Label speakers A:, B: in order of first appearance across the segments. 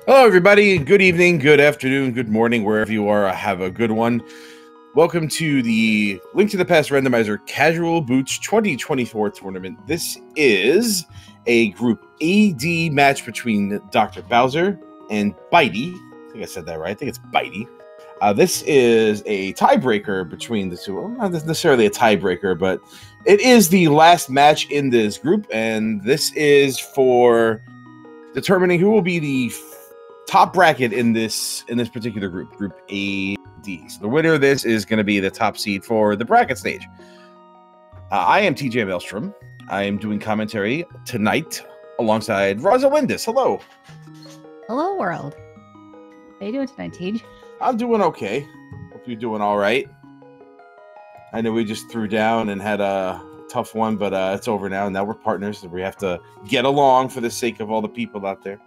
A: Hello, everybody. Good evening, good afternoon, good morning, wherever you are. Have a good one. Welcome to the Link to the Past Randomizer Casual Boots 2024 tournament. This is a Group AD match between Dr. Bowser and bydey. I think I said that right. I think it's bydey. This is a tiebreaker between the two. Well, not necessarily a tiebreaker, but it is the last match in this group, and this is for determining who will be the top bracket in this particular group, Group AD. So the winner of this is going to be the top seed for the bracket stage. I am TJ Maelstrom. I am doing commentary tonight alongside Rosa Windus. Hello.
B: Hello, world. How you doing tonight, Tej?
A: I'm doing okay. Hope you're doing all right. I know we just threw down and had a tough one, but it's over now. Now we're partners, and we have to get along for the sake of all the people out there.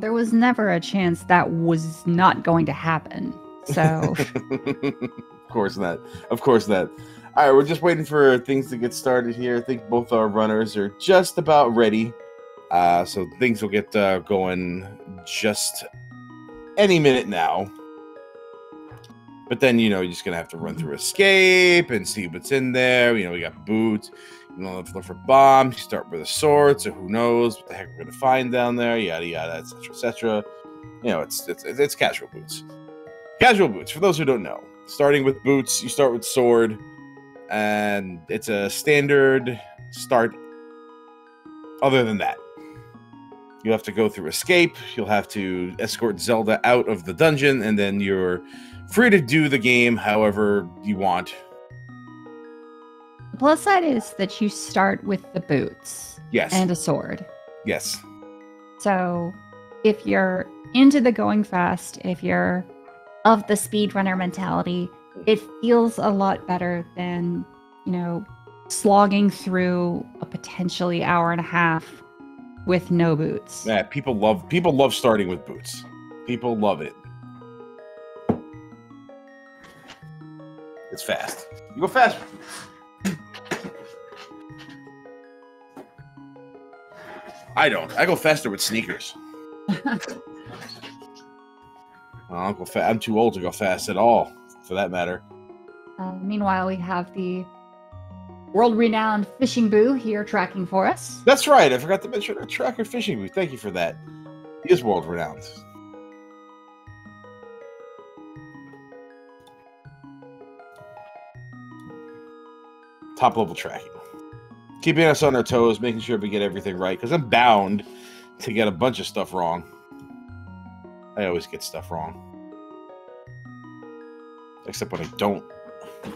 B: There was never a chance that was not going to happen. So,
A: Of course not. Of course not. All right, we're just waiting for things to get started here. I think both our runners are just about ready. So things will get going just any minute now. But then, you're just going to have to run through escape and see what's in there. We got boots. You don't have to look for bombs. You start with a sword, so who knows what the heck we're going to find down there, yada, yada, etc., etc. It's casual boots. Casual boots, for those who don't know. Starting with boots, you start with sword, and it's a standard start. Other than that, you'll have to go through escape. You'll have to escort Zelda out of the dungeon, and then you're free to do the game however you want.
B: the plus side is that you start with the boots.
A: Yes.
B: And a sword.
A: Yes.
B: So, if you're into the going fast, if you're of the speedrunner mentality, it feels a lot better than, slogging through a potentially hour and a half with no boots.
A: Yeah, people love starting with boots. People love it. It's fast. You go fast. I don't. I go faster with sneakers. I'll go I'm too old to go fast at all, for that matter.
B: Meanwhile, we have the world-renowned fishing boo here tracking for us.
A: That's right. I forgot to mention our tracker fishing booth. Thank you for that. He is world-renowned. Top-level tracking. Keeping us on our toes, making sure we get everything right, because I'm bound to get a bunch of stuff wrong. I always get stuff wrong. Except when I don't.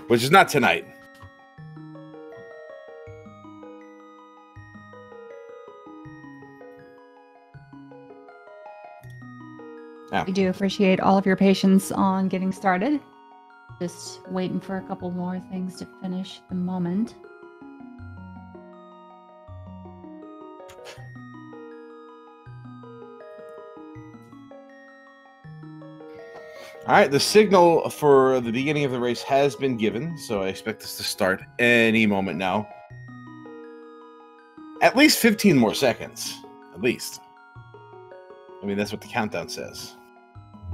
A: Which is not tonight. Yeah.
B: We do appreciate all of your patience on getting started. Just waiting for a couple more things to finish at the moment.
A: All right, the signal for the beginning of the race has been given, so I expect this to start any moment now. At least 15 more seconds. At least. I mean, that's what the countdown says.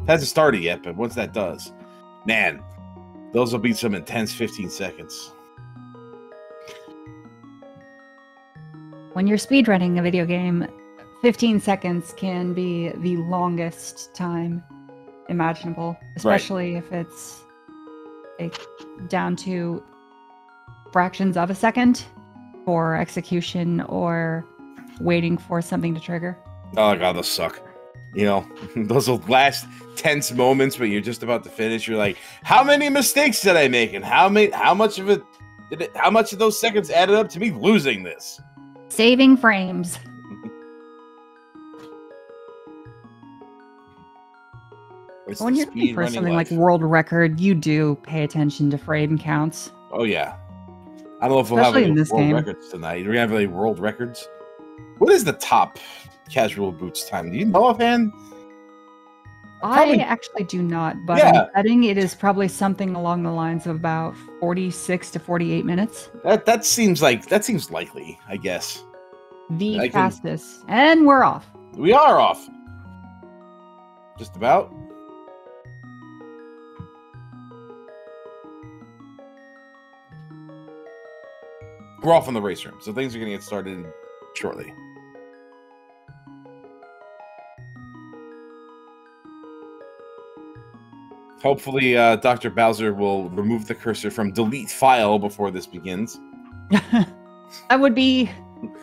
A: It hasn't started yet, but once that does, man, those will be some intense 15 seconds.
B: When you're speedrunning a video game, 15 seconds can be the longest time imaginable, especially if it's down to fractions of a second for execution or waiting for something to trigger.
A: Oh god, those suck. Those last tense moments when you're just about to finish, you're like, how many mistakes did I make, and how much of those seconds added up to me losing this?
B: Saving frames. When you're looking for something like world record, you do pay attention to frame counts.
A: Oh yeah. I don't know if we'll have any world records tonight. Do we have any world records? What is the top casual boots time? Do you know offhand?
B: I actually do not, but I'm betting it is probably something along the lines of about 46 to 48 minutes.
A: That seems likely, I guess.
B: The fastest. And we're off.
A: We are off. Just about. We're off in the race room, so things are going to get started shortly. Hopefully, Dr. Bowser will remove the cursor from delete file before this begins.
B: That would be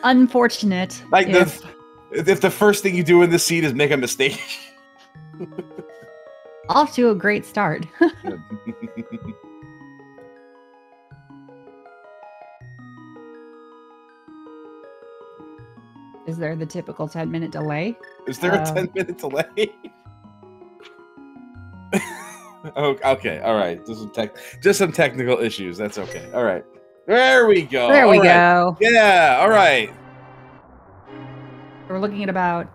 B: unfortunate.
A: Like if the first thing you do in this scene is make a mistake.
B: Off to a great start. Is there the typical 10-minute delay?
A: Is there a 10-minute delay? Oh, okay, all right. Just some technical issues. That's okay. All right. There we go.
B: There we go.
A: Yeah, all right.
B: We're looking at about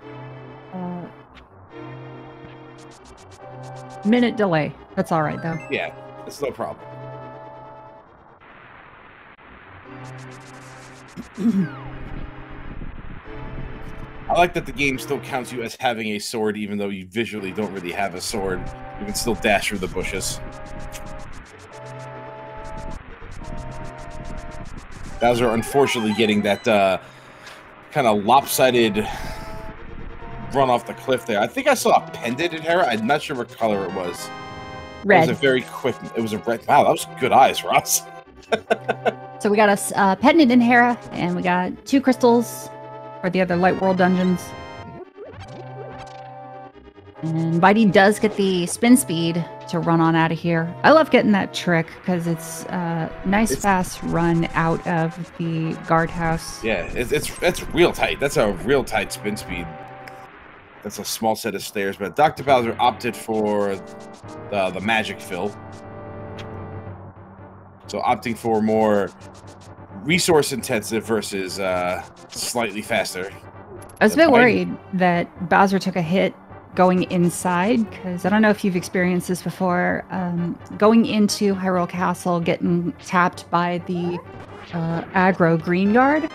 B: minute delay. That's all right, though.
A: Yeah, it's no problem. I like that the game still counts you as having a sword, even though you visually don't really have a sword. You can still dash through the bushes. Bowser, unfortunately, getting that kind of lopsided run off the cliff there. I think I saw a pendant in Hera. I'm not sure what color it was.
B: Red.
A: It was a very quick. It was a red. Wow, that was good eyes, Ross.
B: So we got a pendant in Hera, and we got 2 crystals for the other Light World dungeons. And bydey does get the spin speed to run on out of here. I love getting that trick because it's a nice fast run out of the guardhouse.
A: Yeah, it's real tight. That's a real tight spin speed. That's a small set of stairs, but Dr. Bowser opted for the magic fill. So opting for more resource intensive versus slightly faster.
B: I was a bit worried that Bowser took a hit going inside, because I don't know if you've experienced this before. Going into Hyrule Castle, getting tapped by the aggro green guard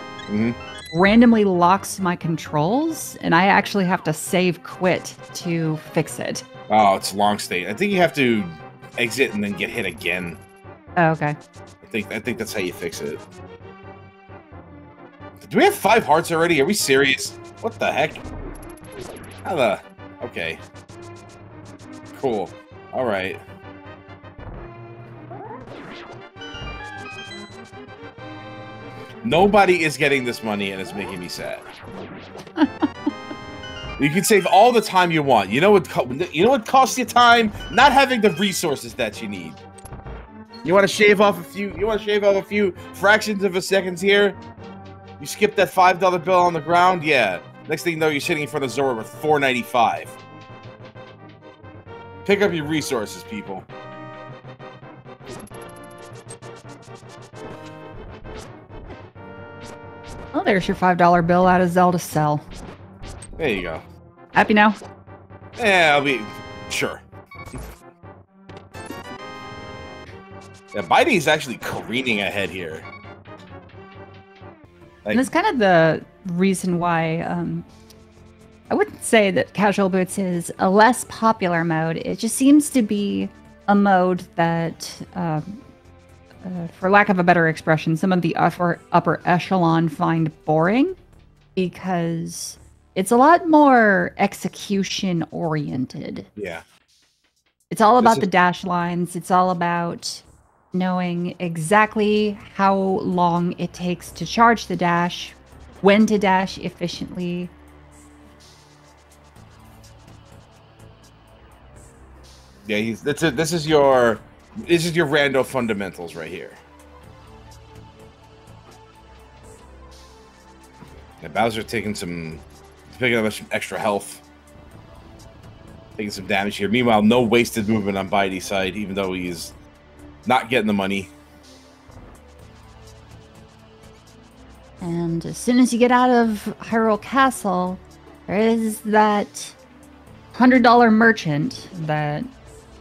B: randomly locks my controls, and I actually have to save quit to fix it.
A: Oh, it's long state. I think you have to exit and then get hit again.
B: Oh, okay.
A: I think that's how you fix it. Do we have 5 hearts already? Are we serious? What the heck? How the... Okay. Cool. All right. Nobody is getting this money, and it's making me sad. You can save all the time you want. You know what costs you time? Not having the resources that you need. You want to shave off a few. You want to shave off a few fractions of a seconds here. You skip that $5 bill on the ground. Yeah. Next thing you know, you're sitting in front of Zora with $4.95. Pick up your resources, people.
B: Oh, there's your $5 bill out of Zelda Cell.
A: There you go.
B: Happy now?
A: Yeah, I'll be... Sure. Yeah, bydey's actually careening ahead here. Like,
B: and that's kind of the reason why I wouldn't say that Casual Boots is a less popular mode. It just seems to be a mode that, for lack of a better expression, some of the upper echelon find boring, because it's a lot more execution oriented.
A: Yeah.
B: It's all about the dash lines. It's all about knowing exactly how long it takes to charge the dash, when to dash efficiently.
A: Yeah, this is your rando fundamentals right here. Yeah, Bowser picking up some extra health, taking some damage here. Meanwhile, no wasted movement on bydey's side, even though he's not getting the money.
B: And as soon as you get out of Hyrule Castle, there is that $100 merchant that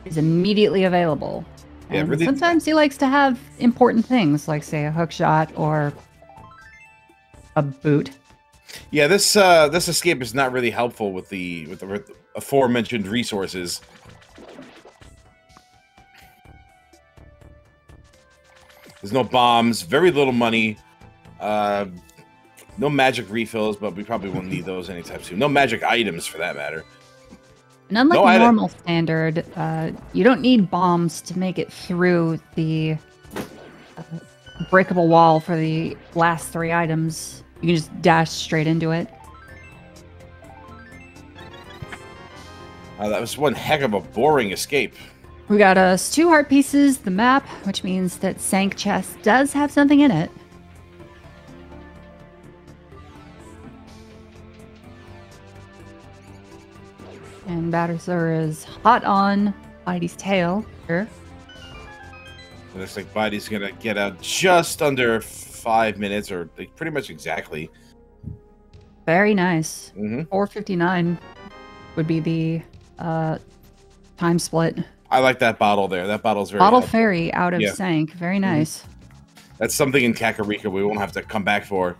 B: is immediately available.
A: Yeah,
B: and
A: really.
B: Sometimes he likes to have important things, like, say, a hook shot or a boot.
A: Yeah, this escape is not really helpful with the aforementioned resources. There's no bombs, very little money, no magic refills, but we probably won't need those anytime soon. No magic items, for that matter.
B: And unlike normal standard, you don't need bombs to make it through the breakable wall for the last 3 items. You can just dash straight into it.
A: That was one heck of a boring escape.
B: We got us 2 heart pieces, the map, which means that Sank Chest does have something in it. And Bowser is hot on bydey's tail here.
A: It looks like bydey's gonna get out just under 5 minutes, or like pretty much exactly.
B: Very nice.
A: 4:59
B: would be the time split.
A: I like that bottle there. That bottle's very
B: Bottle
A: helpful.
B: Fairy out of Sank. Very nice.
A: That's something in Kakarika we won't have to come back for.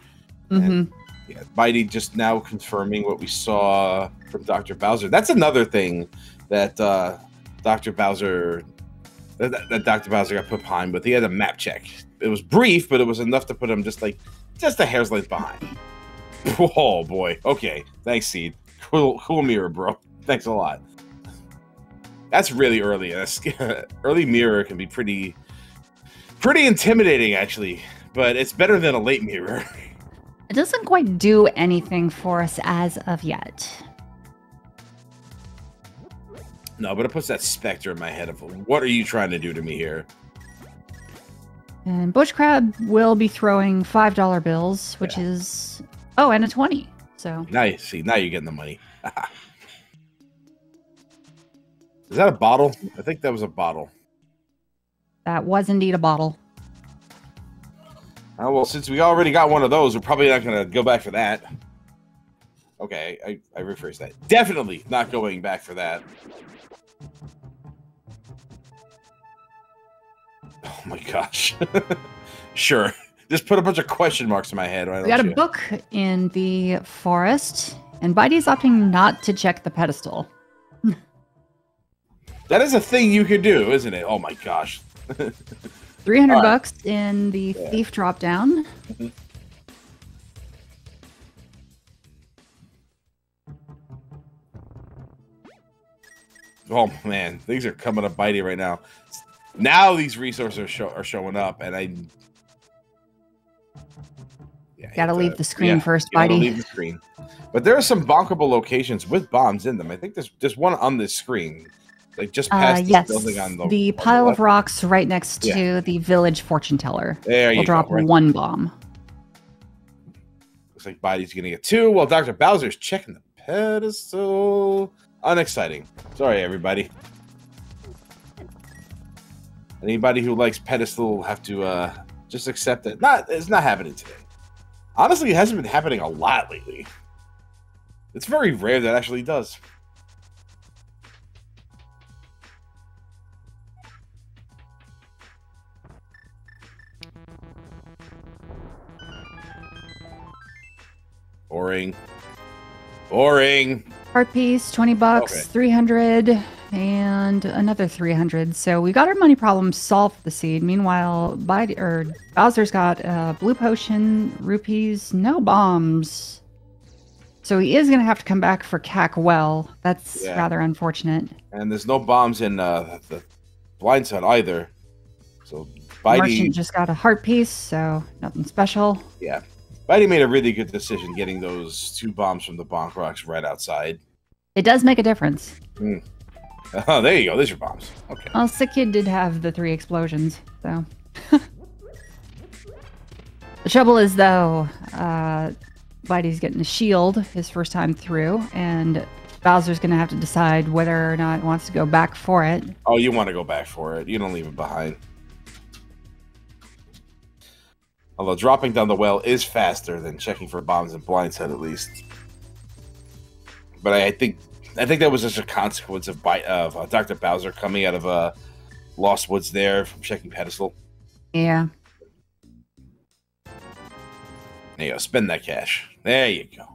A: And, yeah, bydey just now confirming what we saw from Dr. Bowser. That's another thing that Dr. Bowser Dr. Bowser got put behind, but he had a map check. It was brief, but it was enough to put him just a hair's length behind. Oh boy. Okay. Thanks, Seed. Cool mirror, bro. Thanks a lot. That's really early. Early mirror can be pretty intimidating, actually, but it's better than a late mirror.
B: It doesn't quite do anything for us as of yet.
A: No, but it puts that specter in my head of what are you trying to do to me here?
B: And Bush Crab will be throwing $5 bills, which is and a 20. So
A: nice. See, now you're getting the money. Is that a bottle? I think that was a bottle.
B: That was indeed a bottle.
A: Oh, well, since we already got one of those, we're probably not going to go back for that. Okay, I rephrased that. Definitely not going back for that. Oh my gosh. Sure. Just put a bunch of question marks in my head.
B: We got a book in the forest, and bydey's opting not to check the pedestal.
A: That is a thing you could do, isn't it? Oh my gosh.
B: 300 bucks in the thief drop down.
A: Oh man, things are coming up bydey right now. Now these resources are showing up, and
B: gotta leave the screen first, bydey.
A: Leave the screen. But there are some bonkable locations with bombs in them. I think there's one on this screen. Like just past this building on the
B: pile of rocks right next to the village fortune teller.
A: There you go.
B: We'll drop one bomb.
A: Looks like bydey's gonna get 2. Well, Dr. Bowser's checking the pedestal. Unexciting. Sorry, everybody. Anybody who likes pedestal will have to just accept it. It's not happening today. Honestly, it hasn't been happening a lot lately. It's very rare that actually does. Boring.
B: Heart piece, 20 bucks, 300, and another 300. So we got our money problem solved for the seed. Meanwhile, Bowser's got a blue potion, rupees, no bombs. So he is going to have to come back for Cack-Well. That's rather unfortunate.
A: And there's no bombs in the blind side either. So bydey
B: Merchant just got a heart piece, so nothing special.
A: Yeah. bydey made a really good decision getting those 2 bombs from the bonk rocks right outside.
B: It does make a difference.
A: Oh, there you go. There's your bombs. Okay.
B: Well, Sick Kid did have the 3 explosions, so. The trouble is, though, bydey's getting a shield his first time through, and Bowser's going to have to decide whether or not he wants to go back for it.
A: Oh, you want to go back for it. You don't leave it behind. Although dropping down the well is faster than checking for bombs in blindside, at least. But I think that was just a consequence of Dr. Bowser coming out of Lost Woods there from checking pedestal.
B: Yeah.
A: There you go. Spend that cash. There you go.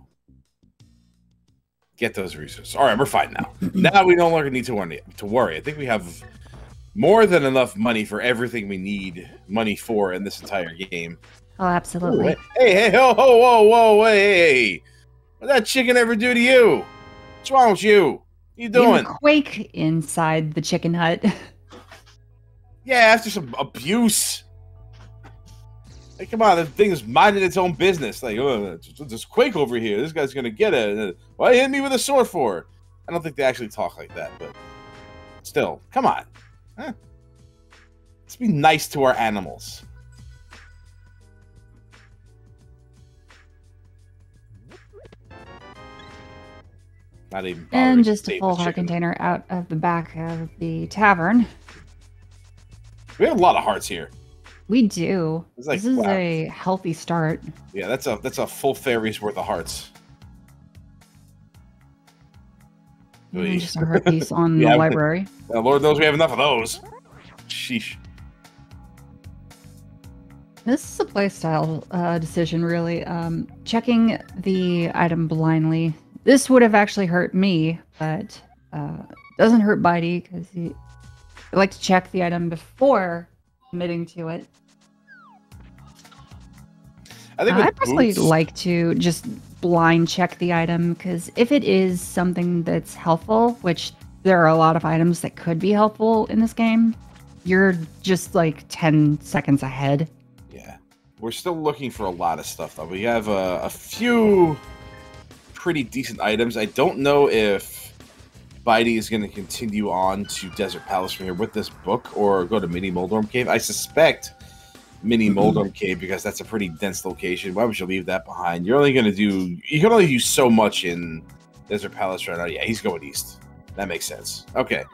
A: Get those resources. All right, we're fine now. Now we no longer need to worry. I think we have more than enough money for everything we need money for in this entire game.
B: Oh, absolutely.
A: Ooh, hey, whoa, hey. What'd that chicken ever do to you? What's wrong with you? What you doing?
B: Quake inside the chicken hut.
A: Yeah, after some abuse. Hey, come on, the thing is minding its own business. Like, oh, there's Quake over here. This guy's gonna get it. Why hit me with a sword for? I don't think they actually talk like that, but still, come on. Huh? Let's be nice to our animals. Not even.
B: And just a full heart container out of the back of the tavern.
A: We have a lot of hearts here.
B: We do.
A: Like,
B: this is a healthy start.
A: Yeah, that's a full fairy's worth of hearts.
B: Just a heart piece on the library.
A: Lord knows we have enough of those. Sheesh.
B: This is a playstyle decision, really. Checking the item blindly. This would have actually hurt me, but doesn't hurt bydey because I like to check the item before committing to it. I personally like to just blind check the item because if it is something that's helpful, which there are a lot of items that could be helpful in this game, you're just like 10 seconds ahead.
A: Yeah. We're still looking for a lot of stuff, though. We have a few pretty decent items. I don't know if bydey is going to continue on to Desert Palace from here with this book or go to Mini Moldorm Cave. I suspect Mini Moldorm Cave because that's a pretty dense location. Why would you leave that behind? You can only do so much in Desert Palace right now. Yeah, he's going east. That makes sense. Okay.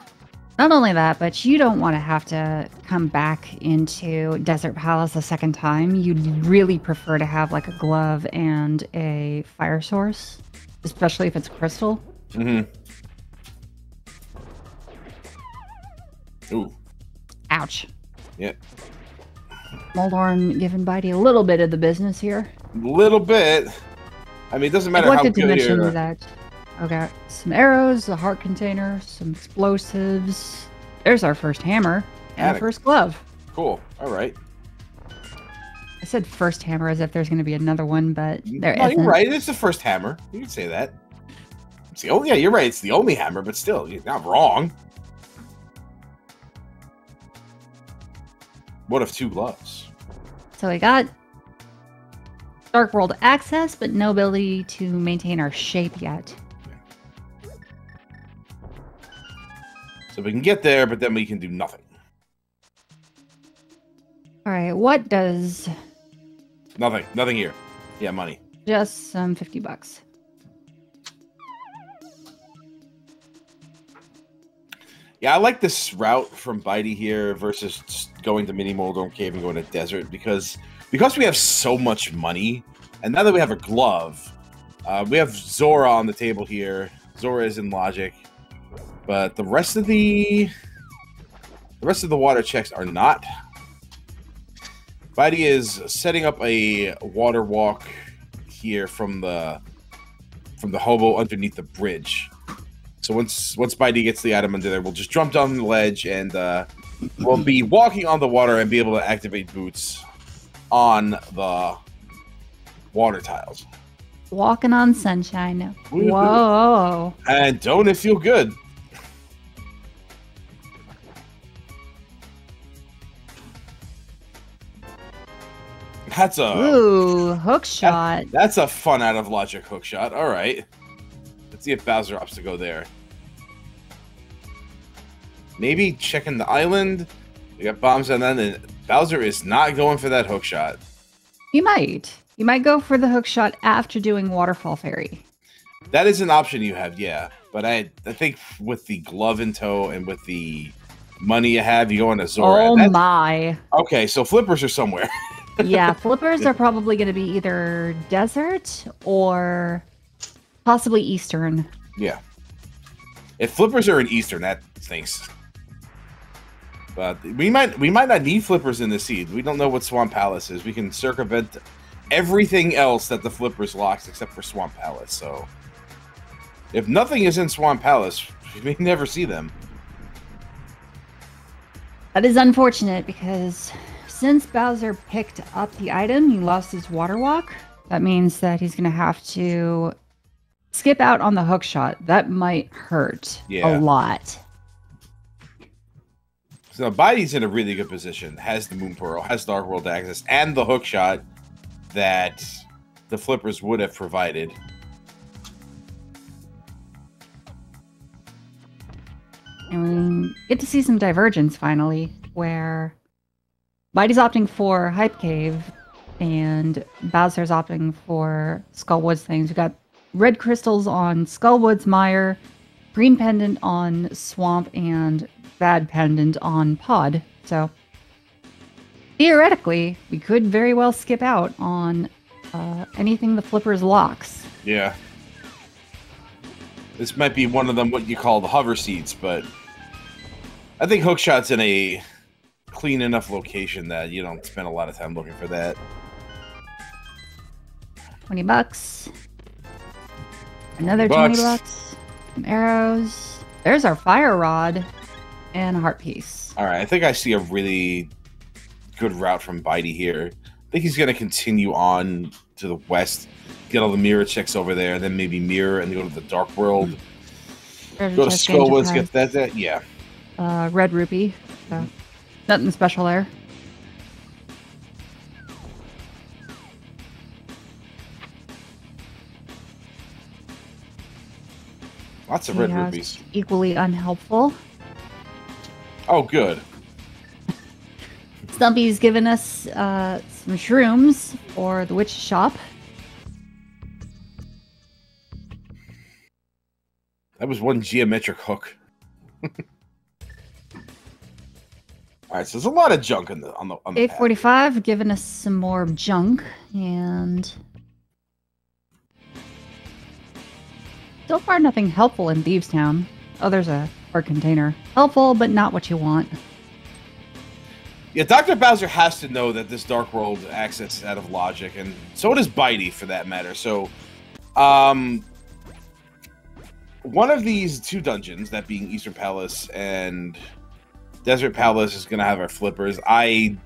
B: Not only that, but you don't want to have to come back into Desert Palace a second time. You'd really prefer to have like a glove and a fire source, especially if it's crystal.
A: Mm-hmm. Ooh.
B: Ouch.
A: Yep.
B: Moldorm giving bydey a little bit of the business here.
A: A little bit. I mean, it doesn't matter how good
B: to mention that. Okay, some arrows, a heart container, some explosives. There's our first hammer and our first glove.
A: Cool. All right.
B: I said first hammer as if there's going to be another one, but there isn't.
A: You're right. It's the first hammer. You can say that. It's the only. Yeah, you're right. It's the only hammer, but still, you're not wrong. What of two gloves?
B: So we got Dark World access, but no ability to maintain our shape yet.
A: So we can get there, but then we can do nothing.
B: All right, what does...
A: Nothing. Nothing here. Yeah, money.
B: Just some $50.
A: Yeah, I like this route from bydey here versus just going to Mini Moldorm Cave and going to Desert because we have so much money, and now that we have a glove, we have Zora on the table here. Zora is in logic, but the rest of the water checks are not. bydey is setting up a water walk here from the hobo underneath the bridge. So once bydey gets the item under there, we'll just jump down the ledge and we'll be walking on the water and be able to activate boots on the water tiles.
B: Walking on sunshine. Whoa.
A: And don't it feel good? That's a...
B: Ooh, hook shot.
A: That's a fun out of logic hook shot. All right. Let's see if Bowser opts to go there. Maybe checking the island. We got bombs on that, and Bowser is not going for that hook shot.
B: You might. You might go for the hook shot after doing Waterfall Fairy.
A: That is an option you have, yeah. But I think with the glove in tow and with the money you have, you go into Zora.
B: Oh my.
A: Okay, so flippers are somewhere.
B: Yeah, flippers are probably going to be either desert or possibly Eastern.
A: Yeah. If flippers are in Eastern, that stinks. But we might not need flippers in the seed. We don't know what Swamp Palace is. We can circumvent everything else that the Flippers locks except for Swamp Palace. So if nothing is in Swamp Palace, we may never see them.
B: That is unfortunate because since Bowser picked up the item, he lost his water walk. That means that he's going to have to skip out on the hook shot. That might hurt a lot.
A: So bydey's in a really good position. Has the Moon Pearl, has Dark World access, and the hook shot that the Flippers would have provided.
B: And we get to see some divergence finally, where bydey's opting for Hype Cave and Bowser's opting for Skullwood's things. We got red crystals on Skullwood's Mire, green pendant on Swamp, and bad pendant on Pod. So theoretically, we could very well skip out on anything the Flippers locks.
A: Yeah. This might be one of them, what you call the hover seats, but I think hookshot's in a clean enough location that you don't spend a lot of time looking for that.
B: $20. Another $20. Some arrows. There's our fire rod and a heart piece.
A: All right, I think I see a really good route from bydey here. I think he's going to continue on to the west, get all the mirror checks over there, then maybe mirror and go to the Dark World. Go to Skullwoods, get that. Yeah.
B: Red rupee. So nothing special there.
A: Lots of red rupees.
B: Equally unhelpful.
A: Oh, good.
B: Stumpy's given us some shrooms for the witch shop.
A: That was one geometric hook. All right, so there's a lot of junk on the
B: 845 giving us some more junk, and so far nothing helpful in Thieves Town. Oh, there's a art container. Helpful, but not what you want.
A: Yeah, Dr. Bowser has to know that this Dark World access is out of logic, and so does bydey for that matter. So, one of these two dungeons, that being Eastern Palace and Desert Palace, is going to have our Flippers. I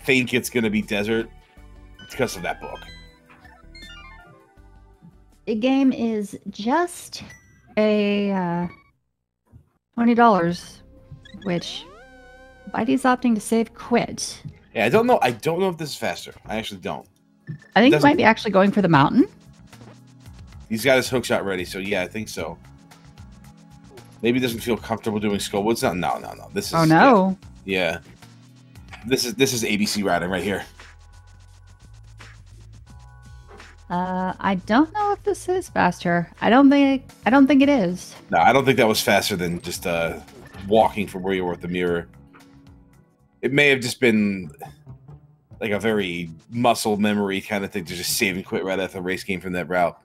A: think it's going to be Desert because of that book.
B: The game is just a $20, which bydey's opting to save quit.
A: Yeah, I don't know. I don't know if this is faster. I actually don't.
B: I think he might be actually going for the mountain.
A: He's got his hookshot ready, so yeah, I think so. Maybe he doesn't feel comfortable doing Skullwoods. No. This is.
B: Oh no.
A: Yeah. This is ABC routing right here.
B: I don't know if this is faster. I don't think it is.
A: No, I don't think that was faster than just walking from where you were with the mirror. It may have just been like a very muscle memory kind of thing to just save and quit right after the race game from that route.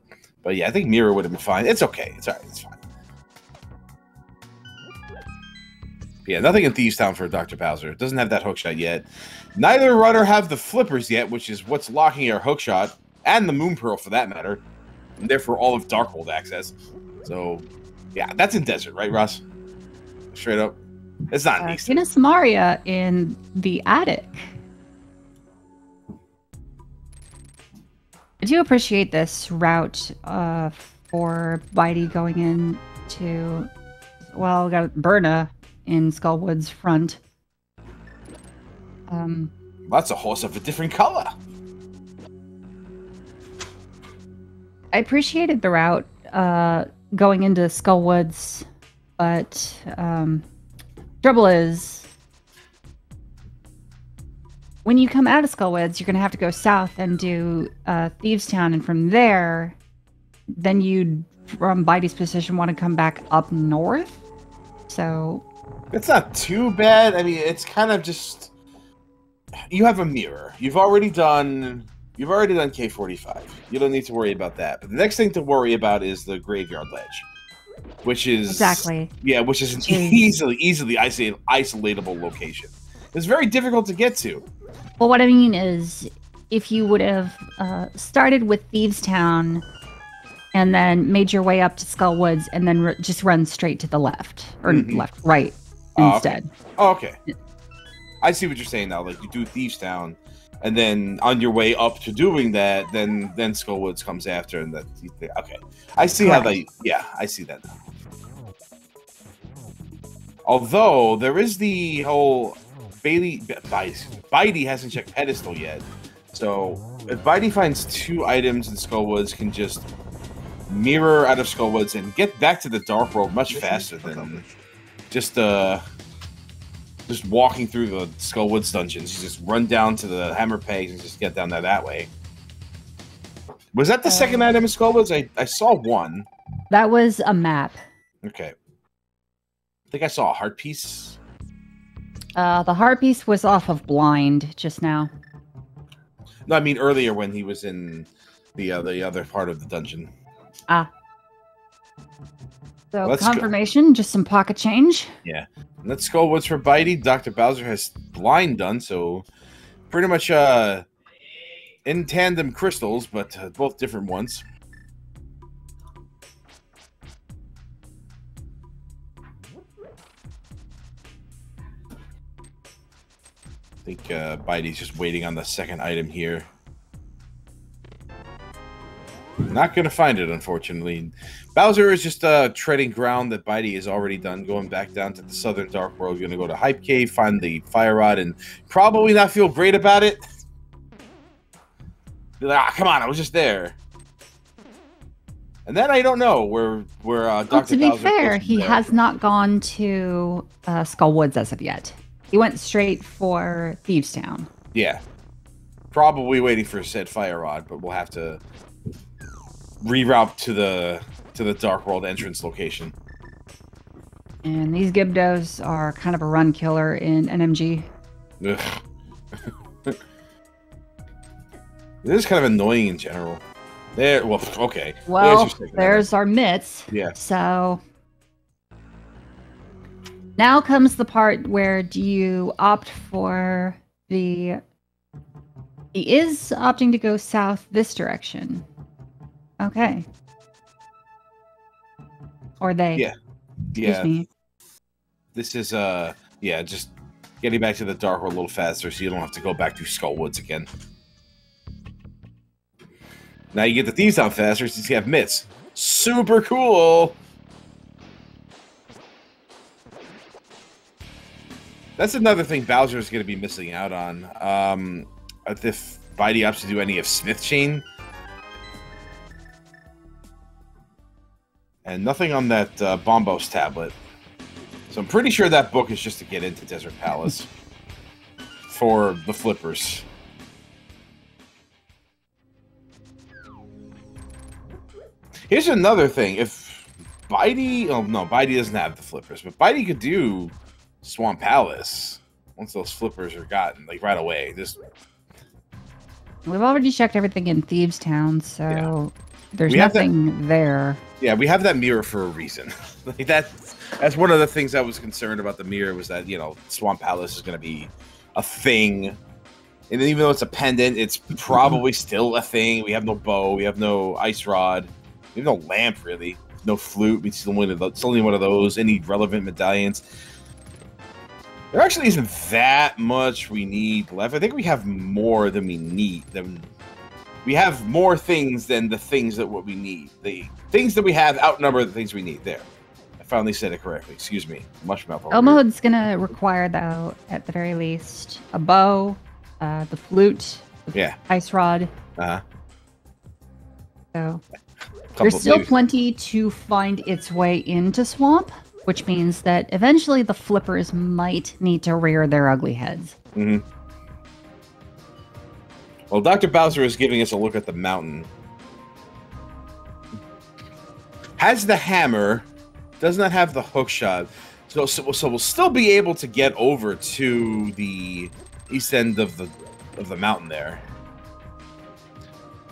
A: But yeah, I think mirror would have been fine. It's okay. It's all right. It's fine. Yeah, nothing in Thieves Town for Dr. Bowser. It doesn't have that hookshot yet. Neither runner have the Flippers yet, which is what's locking our hookshot, and the Moon Pearl for that matter, and therefore all of Dark World access. So, yeah, that's in Desert, right, Ross? Straight up. It's not in Eastern.
B: Tina Samaria in the attic. I do appreciate this route for bydey going into, well, we got Berna in Skullwood's front.
A: Lots of horse of a different color.
B: I appreciated the route going into Skullwoods, but trouble is, when you come out of Skullwoods, you're going to have to go south and do Thieves Town, and from there, then you'd, from bydey's position, want to come back up north. So
A: it's not too bad. I mean, it's kind of just, you have a mirror. You've already done K45. You don't need to worry about that. But the next thing to worry about is the Graveyard Ledge, which is which is an easily isolatable location. It's very difficult to get to.
B: Well, what I mean is, if you would have started with Thieves Town and then made your way up to Skull Woods and then just run straight to the left or right instead.
A: Okay. I see what you're saying now. Like you do Thieves Town, and then on your way up to doing that, then Skull Woods comes after, and that. Okay, I see how they. Yeah, I see that now. Although there is the whole bydey hasn't checked pedestal yet, so if bydey finds 2 items in Skull Woods, can just mirror out of Skull Woods and get back to the Dark World much faster than just walking through the Skull Woods dungeons. You just run down to the Hammer Pegs and just get down there that way. Was that the second item in Skull Woods? I saw one.
B: That was a map.
A: Okay. I think I saw a heart piece.
B: The heart piece was off of Blind just now.
A: No, I mean earlier when he was in the other part of the dungeon.
B: Ah. So let's confirmation, just some pocket change.
A: Yeah. Let's go. What's for bydey? Dr. Bowser has Blind done, so pretty much in tandem crystals, but both different ones. I think bydey's just waiting on the second item here. Not going to find it, unfortunately. Bowser is just treading ground that bydey has already done, going back down to the Southern Dark World. Going to go to Hype Cave, find the Fire Rod, and probably not feel great about it. Be like, come on, I was just there. And then I don't know where Dr. Bowser...
B: To be fair, he has not gone to Skull Woods as of yet. He went straight for Thieves Town. Yeah.
A: Probably waiting for said Fire Rod, but we'll have to reroute to the Dark World entrance location.
B: And these Gibdos are kind of a run killer in NMG.
A: Ugh. This is kind of annoying in general. There, well, okay.
B: Well, there's our mitts.
A: Yeah.
B: So now comes the part where do you opt for the... He is opting to go south this direction. Okay. Or they.
A: Yeah.
B: Excuse me.
A: This is, yeah, just getting back to the Dark World a little faster so you don't have to go back to Skull Woods again. Now you get the Thieves Town faster since you have mitts. Super cool! That's another thing Bowser is going to be missing out on. If bydey opts to do any of Smith Chain. And nothing on that Bombos tablet. So I'm pretty sure that book is just to get into Desert Palace. For the flippers. Here's another thing. If bydey... Oh, no, bydey doesn't have the flippers. But bydey could do Swamp Palace. Once those flippers are gotten. Like, right away. Just...
B: We've already checked everything in Thieves Town, so there's nothing there.
A: Yeah, we have that mirror for a reason. Like that's one of the things I was concerned about the mirror was that, you know, Swamp Palace is going to be a thing. And even though it's a pendant, it's probably still a thing. We have no bow. We have no ice rod. We have no lamp, really. No flute. It's only one of those. Any relevant medallions. There actually isn't that much we need left. I think we have more than we need. We have more things than the things that what we need. The things that we have outnumber the things we need. There. I finally said it correctly. Excuse me. Mushmouth.
B: Elmode's going to require, though, at the very least, a bow, the flute, the ice rod.
A: Uh-huh.
B: So there's still plenty to find its way into Swamp, which means that eventually the flippers might need to rear their ugly heads.
A: Mm-hmm. Well, Dr. Bowser is giving us a look at the mountain. Has the hammer, does not have the hook shot. So we'll still be able to get over to the east end of the mountain there.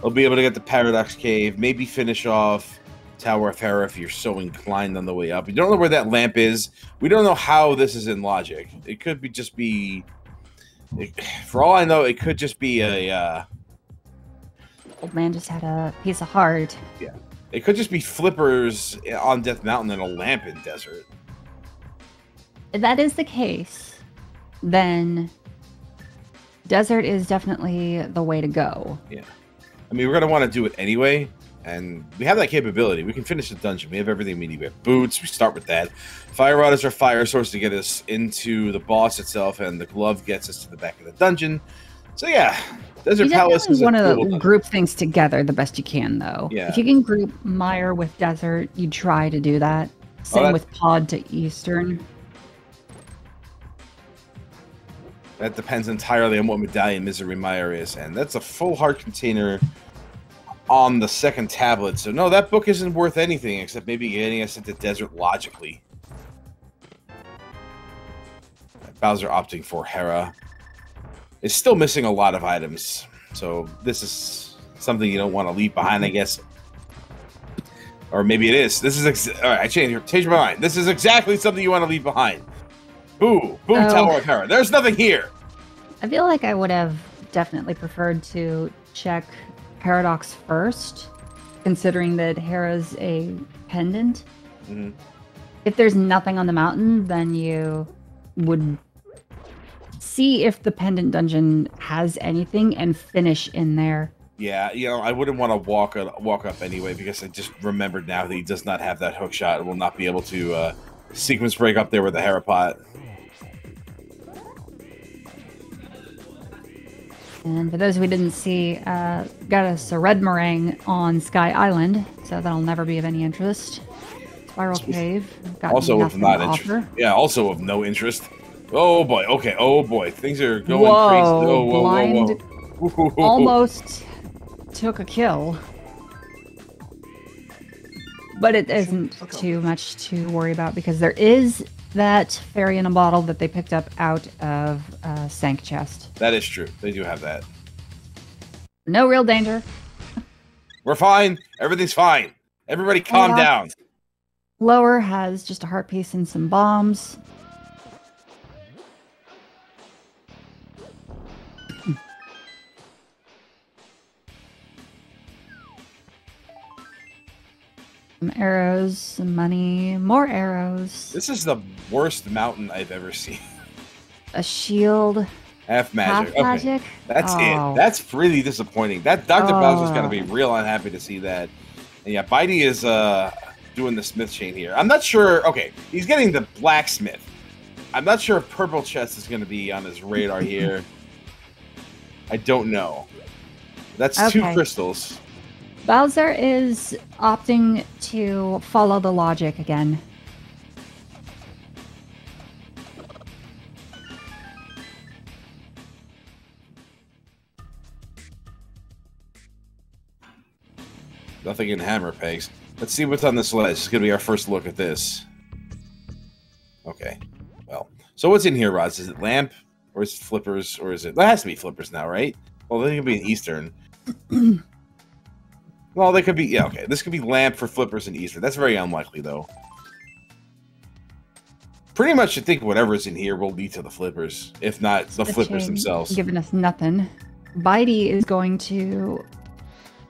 A: We'll be able to get the Paradox Cave, maybe finish off Tower of Terror if you're so inclined on the way up. We don't know where that lamp is. We don't know how this is in logic. It could be for all I know, it could just be a
B: Old man just had a piece of heart.
A: Yeah. It could just be flippers on Death Mountain and a lamp in desert.
B: If that is the case, then desert is definitely the way to go.
A: Yeah. I mean, we're going to want to do it anyway, and we have that capability. We can finish the dungeon. We have everything we need. We have boots. We start with that. Fire rod is our fire source to get us into the boss itself, and the glove gets us to the back of the dungeon. So, yeah, Desert Palace is
B: want
A: cool
B: to group things together the best you can, though.
A: Yeah.
B: If you can group Mire with Desert, you try to do that. Same with Pod to Eastern.
A: That depends entirely on what medallion Misery Mire is, and that's a full heart container on the second tablet. So no, that book isn't worth anything except maybe getting us into desert logically. Bowser opting for Hera is still missing a lot of items, so this is something you don't want to leave behind, I guess. Or maybe it is. This is all right. I changed my mind. This is exactly something you want to leave behind. Boom Tower of Hera. There's nothing here.
B: I feel like I would have definitely preferred to check Paradox first, considering that Hera's a pendant.
A: Mm-hmm.
B: If there's nothing on the mountain, then you would see if the pendant dungeon has anything and finish in there.
A: Yeah, you know, I wouldn't want to walk up anyway, because I just remembered now that he does not have that hook shot and will not be able to sequence break up there with the Hera pot.
B: And for those who didn't see, got us a red meringue on Sky Island, so that'll never be of any interest. Spiral Cave.
A: Also of not interest. Yeah, also of no interest. Oh boy, okay, oh boy. Things are going crazy. Oh, whoa,
B: blind
A: whoa.
B: almost took a kill. But it isn't too much to worry about, because there is that fairy in a bottle that they picked up out of Sank Chest.
A: That is true. They do have that.
B: No real danger.
A: We're fine. Everything's fine. Everybody calm down.
B: Lower has just a heart piece and some bombs. Some arrows, some money, more arrows.
A: This is the worst mountain I've ever seen.
B: A shield.
A: Half magic.
B: Half magic?
A: That's it. That's really disappointing. That Dr. Bowser's going to be real unhappy to see that. And yeah, bydey is doing the smith chain here. I'm not sure. Okay, he's getting the blacksmith. I'm not sure if purple chest is going to be on his radar here. I don't know. That's okay. 2 crystals.
B: Bowser is opting to follow the logic again.
A: Nothing in hammer pegs. Let's see what's on this ledge. It's going to be our first look at this. Okay. Well, so what's in here, Roz? Is it lamp? Or is it flippers? Or is it... That has to be flippers now, right? Well, they could be an Eastern. Well, they could be... Yeah, okay. This could be lamp for flippers and Eastern. That's very unlikely, though. Pretty much, I think whatever's in here will lead to the flippers. If not, the flippers themselves.
B: Giving us nothing. bydey is going to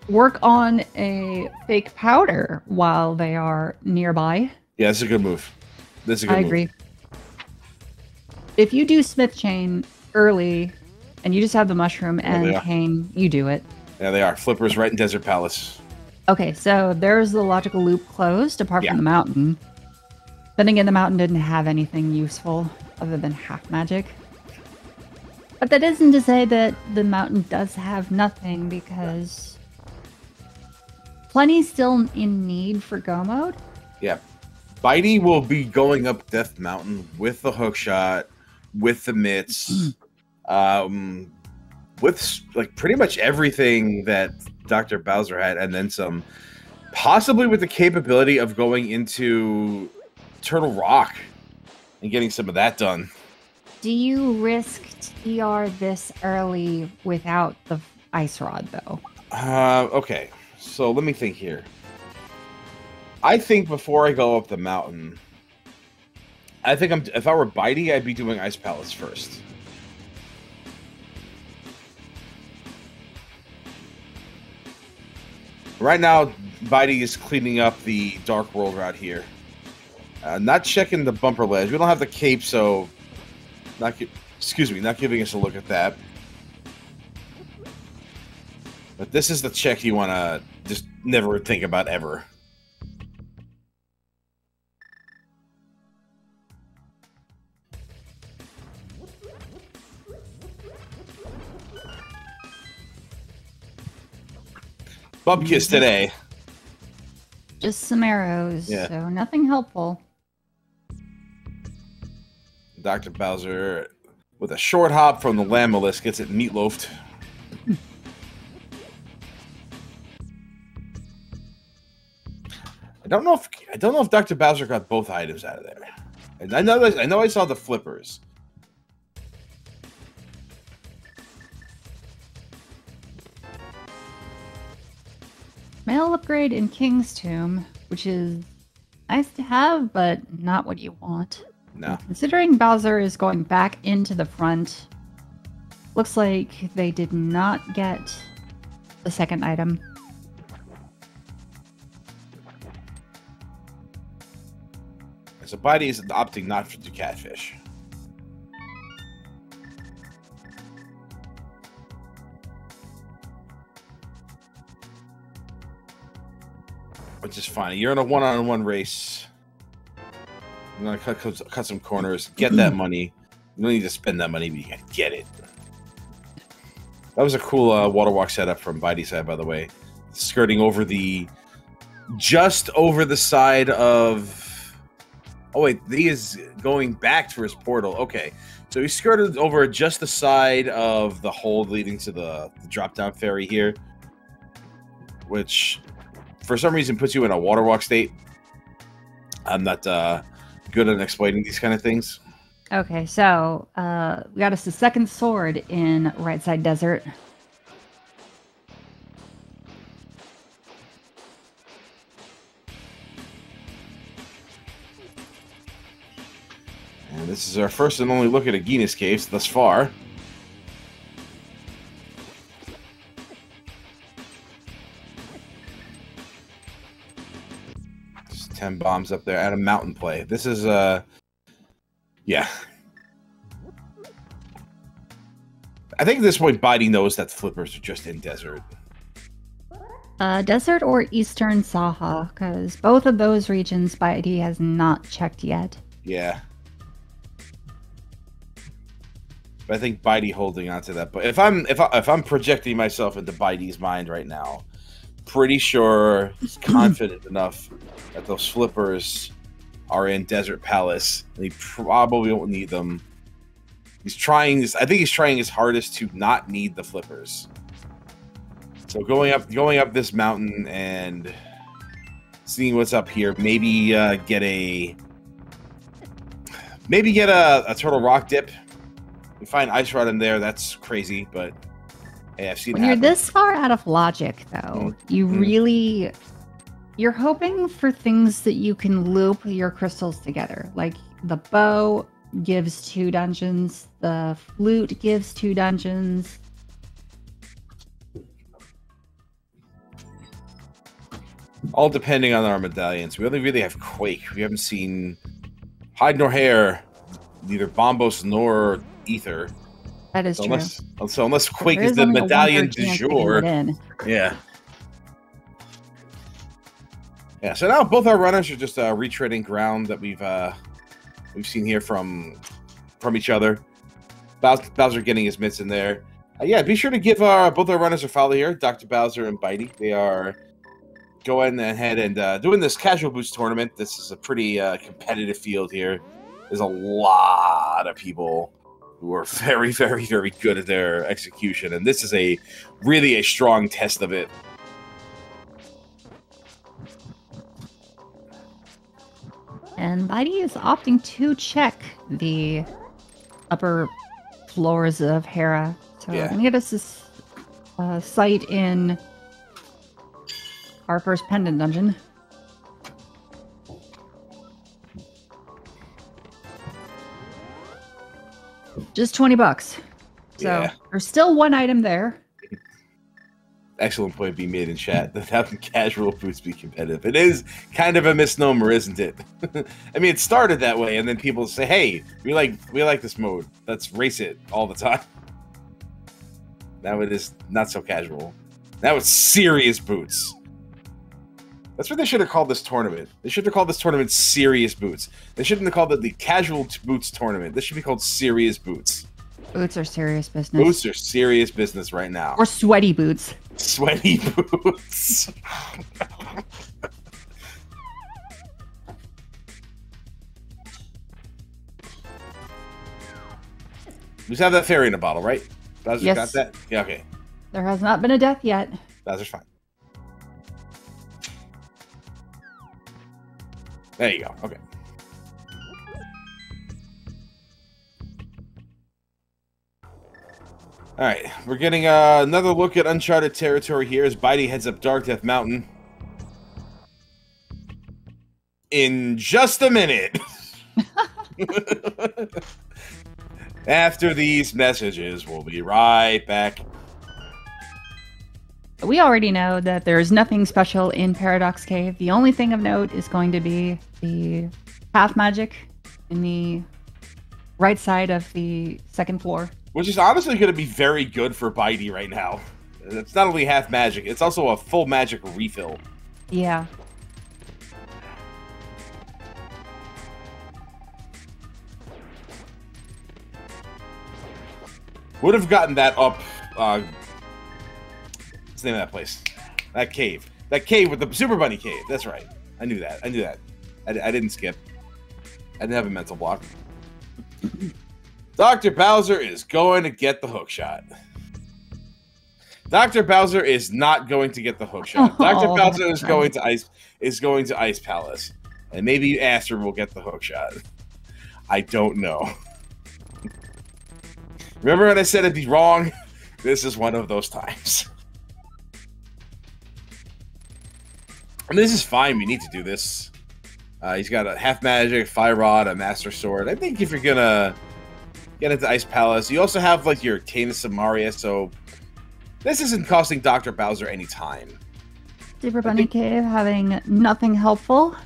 B: work on a fake powder while they are nearby.
A: Yeah, this is a good move. This is a good move.
B: I agree. If you do smith chain early and you just have the mushroom and cane, you do it.
A: Yeah, they are. Flippers right in Desert Palace.
B: Okay, so there's the logical loop closed, apart from the mountain. Then again, the mountain didn't have anything useful other than half magic. But that isn't to say that the mountain does have nothing, because plenty's still in need for go mode.
A: Yeah. bydey will be going up Death Mountain with the hookshot, with the mitts, with like pretty much everything that Dr. Bowser had, and then some, possibly with the capability of going into Turtle Rock and getting some of that done.
B: Do you risk TR this early without the ice rod, though?
A: Okay, so let me think here. I think before I go up the mountain, I think if I were bydey, I'd be doing Ice Palace first. right now, bydey is cleaning up the dark world route here. Not checking the bumper ledge. We don't have the cape, so not giving us a look at that. But this is the check you want to just never think about ever. Bub kiss today.
B: Just some arrows, so nothing helpful.
A: Dr. Bowser, with a short hop from the Lammelist, gets it meatloafed. I don't know if Dr. Bowser got both items out of there. And I know I saw the flippers.
B: Mail upgrade in King's Tomb, which is nice to have, but not what you want.
A: No.
B: Considering Bowser is going back into the front, looks like they did not get the second item.
A: So bydey is opting not to catfish. Which is fine. You're in a one-on-one race. I'm gonna cut some corners, get that money. You don't need to spend that money, but you gotta get it. That was a cool waterwalk setup from bydey's side, by the way. Skirting over just over the side of. Oh wait, he is going back to his portal. Okay, so he skirted over just the side of the hold leading to the drop-down ferry here, which for some reason puts you in a waterwalk state. I'm not good at explaining these kind of things.
B: Okay, so we got us the second sword in Right Side Desert.
A: And this is our first and only look at Aegina's caves thus far. Just 10 bombs up there at a mountain play. This is yeah. I think at this point bydey knows that flippers are just in desert.
B: Desert or Eastern Saha, because both of those regions bydey has not checked yet.
A: Yeah. But I think bydey holding on to that. But if I'm projecting myself into bydey's mind right now, pretty sure he's confident enough that those flippers are in Desert Palace, and he probably won't need them. He's trying this. I think he's trying his hardest to not need the flippers. So going up this mountain and seeing what's up here, maybe get a turtle rock dip. You find ice rod in there. That's crazy, but hey, I've seen.
B: When you're this far out of logic, though, you're hoping for things that you can loop your crystals together. Like the bow gives 2 dungeons, the flute gives 2 dungeons.
A: All depending on our medallions. We only really have Quake. We haven't seen Hide nor Hair, neither Bombos nor Ether.
B: That is true.
A: Unless Quake is the medallion du jour. Yeah. Yeah, so now both our runners are just retreading ground that we've seen here from each other. Bowser getting his mitts in there. Yeah, be sure to give both our runners a follow here, Dr. Bowser and bydey. They are going ahead and doing this casual boost tournament. This is a pretty competitive field here. There's a lot of people who are very, very, very good at their execution, and this is really a strong test of it.
B: And bydey is opting to check the upper floors of Hera. So I'm going to get us this site in our first pendant dungeon. Just $20. So there's still 1 item there.
A: Excellent point being made in chat. That how can casual boots be competitive? It is kind of a misnomer, isn't it? I mean, it started that way, and then people say, "Hey, we like this mode. Let's race it all the time." Now it is not so casual. Now it's serious boots. That's what they should have called this tournament. They should have called this tournament Serious Boots. They shouldn't have called it the Casual Boots Tournament. This should be called Serious Boots.
B: Boots are serious business.
A: Boots are serious business right now.
B: Or sweaty boots.
A: Sweaty boots. We just have that fairy in a bottle, right? Bowser
B: yes.
A: Got that? Yeah, okay.
B: There has not been a death yet.
A: Bowser's fine. There you go. Okay. All right, we're getting another look at uncharted territory here as bydey heads up Dark Death Mountain. In just a minute. After these messages, we'll be right back.
B: We already know that there's nothing special in Paradox Cave. The only thing of note is going to be the half magic in the right side of the second floor.
A: Which is honestly going to be very good for bydey right now. It's not only half magic, it's also a full magic refill.
B: Yeah.
A: Would have gotten that up. What's the name of that place? That cave. That cave with the Super Bunny cave. That's right. I knew that. I knew that. I didn't skip. I didn't have a mental block. Dr. Bowser is going to get the hook shot. Dr. Bowser is not going to get the hook shot. Dr. Bowser is going to Ice Palace. And maybe Aster will get the hook shot. I don't know. Remember when I said it'd be wrong? This is one of those times. And this is fine. We need to do this. He's got a half magic, fire rod, a master sword. I think if you're gonna get into Ice Palace, you also have like your Canis of Maria, so this isn't costing Dr. Bowser any time.
B: Super Bunny Cave having nothing helpful.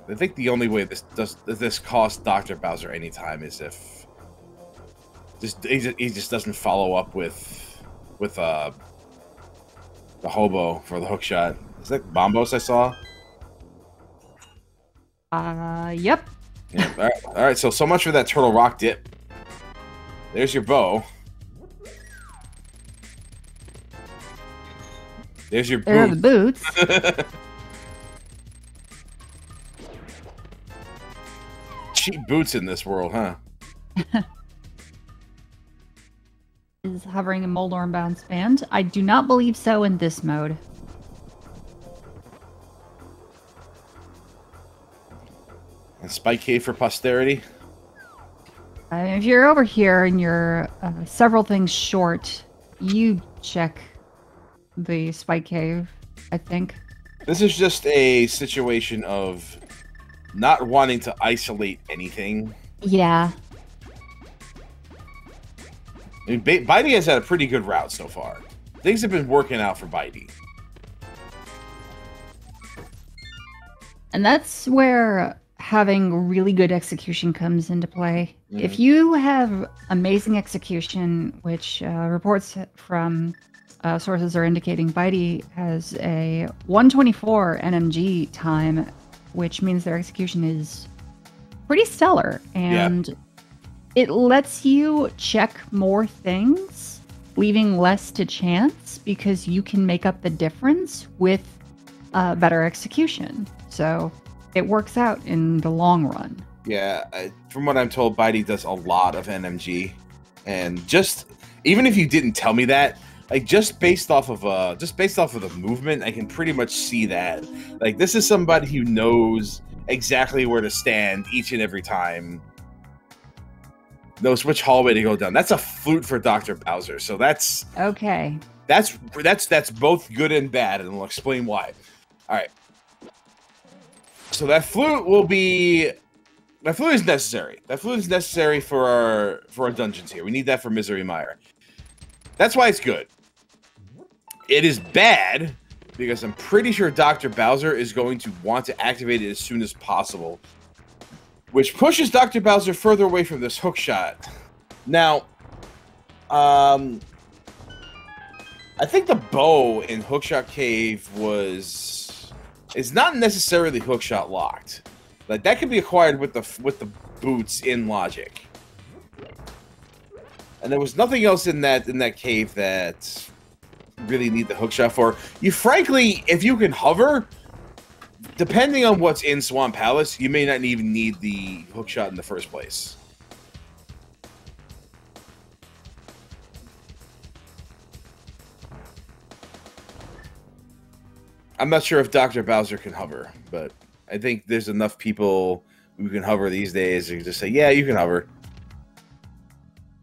A: I think the only way this costs Dr. Bowser any time is if he just doesn't follow up with the hobo for the hook shot. Is that Bombos I saw?
B: Yep.
A: Yeah, all right. So much for that turtle rock dip. There's your bow. There's your
B: There are the boots.
A: Cheap boots in this world, huh?
B: Is hovering a Moldorm bounce band? I do not believe so in this mode.
A: And Spike Cave for posterity.
B: If you're over here and you're several things short, you check the Spike Cave, I think.
A: This is just a situation of not wanting to isolate anything.
B: Yeah.
A: I mean, bydey has had a pretty good route so far. Things have been working out for bydey.
B: And that's where having really good execution comes into play. Mm. If you have amazing execution, which reports from sources are indicating bydey has a 124 NMG time, which means their execution is pretty stellar. And it lets you check more things, leaving less to chance, because you can make up the difference with better execution. So it works out in the long run. Yeah,
A: from what I'm told, bydey does a lot of NMG, and just even if you didn't tell me that, like just based off of the movement, I can pretty much see that. Like this is somebody who knows exactly where to stand each and every time. Knows which hallway to go down. That's a flute for Dr. Bowser, so that's
B: okay.
A: That's both good and bad, and we'll explain why. All right. So that flute is necessary. That flute is necessary for our dungeons here. We need that for Misery Mire. That's why it's good. It is bad because I'm pretty sure Dr. Bowser is going to want to activate it as soon as possible, which pushes Dr. Bowser further away from this hook shot. Now, I think the bow in Hookshot Cave is not necessarily hookshot locked. Like that can be acquired with the boots in Logic. And there was nothing else in that cave that really need the hookshot for. You frankly, if you can hover, depending on what's in Swamp Palace, you may not even need the hookshot in the first place. I'm not sure if Dr. Bowser can hover, but I think there's enough people who can hover these days to just say, yeah, you can hover.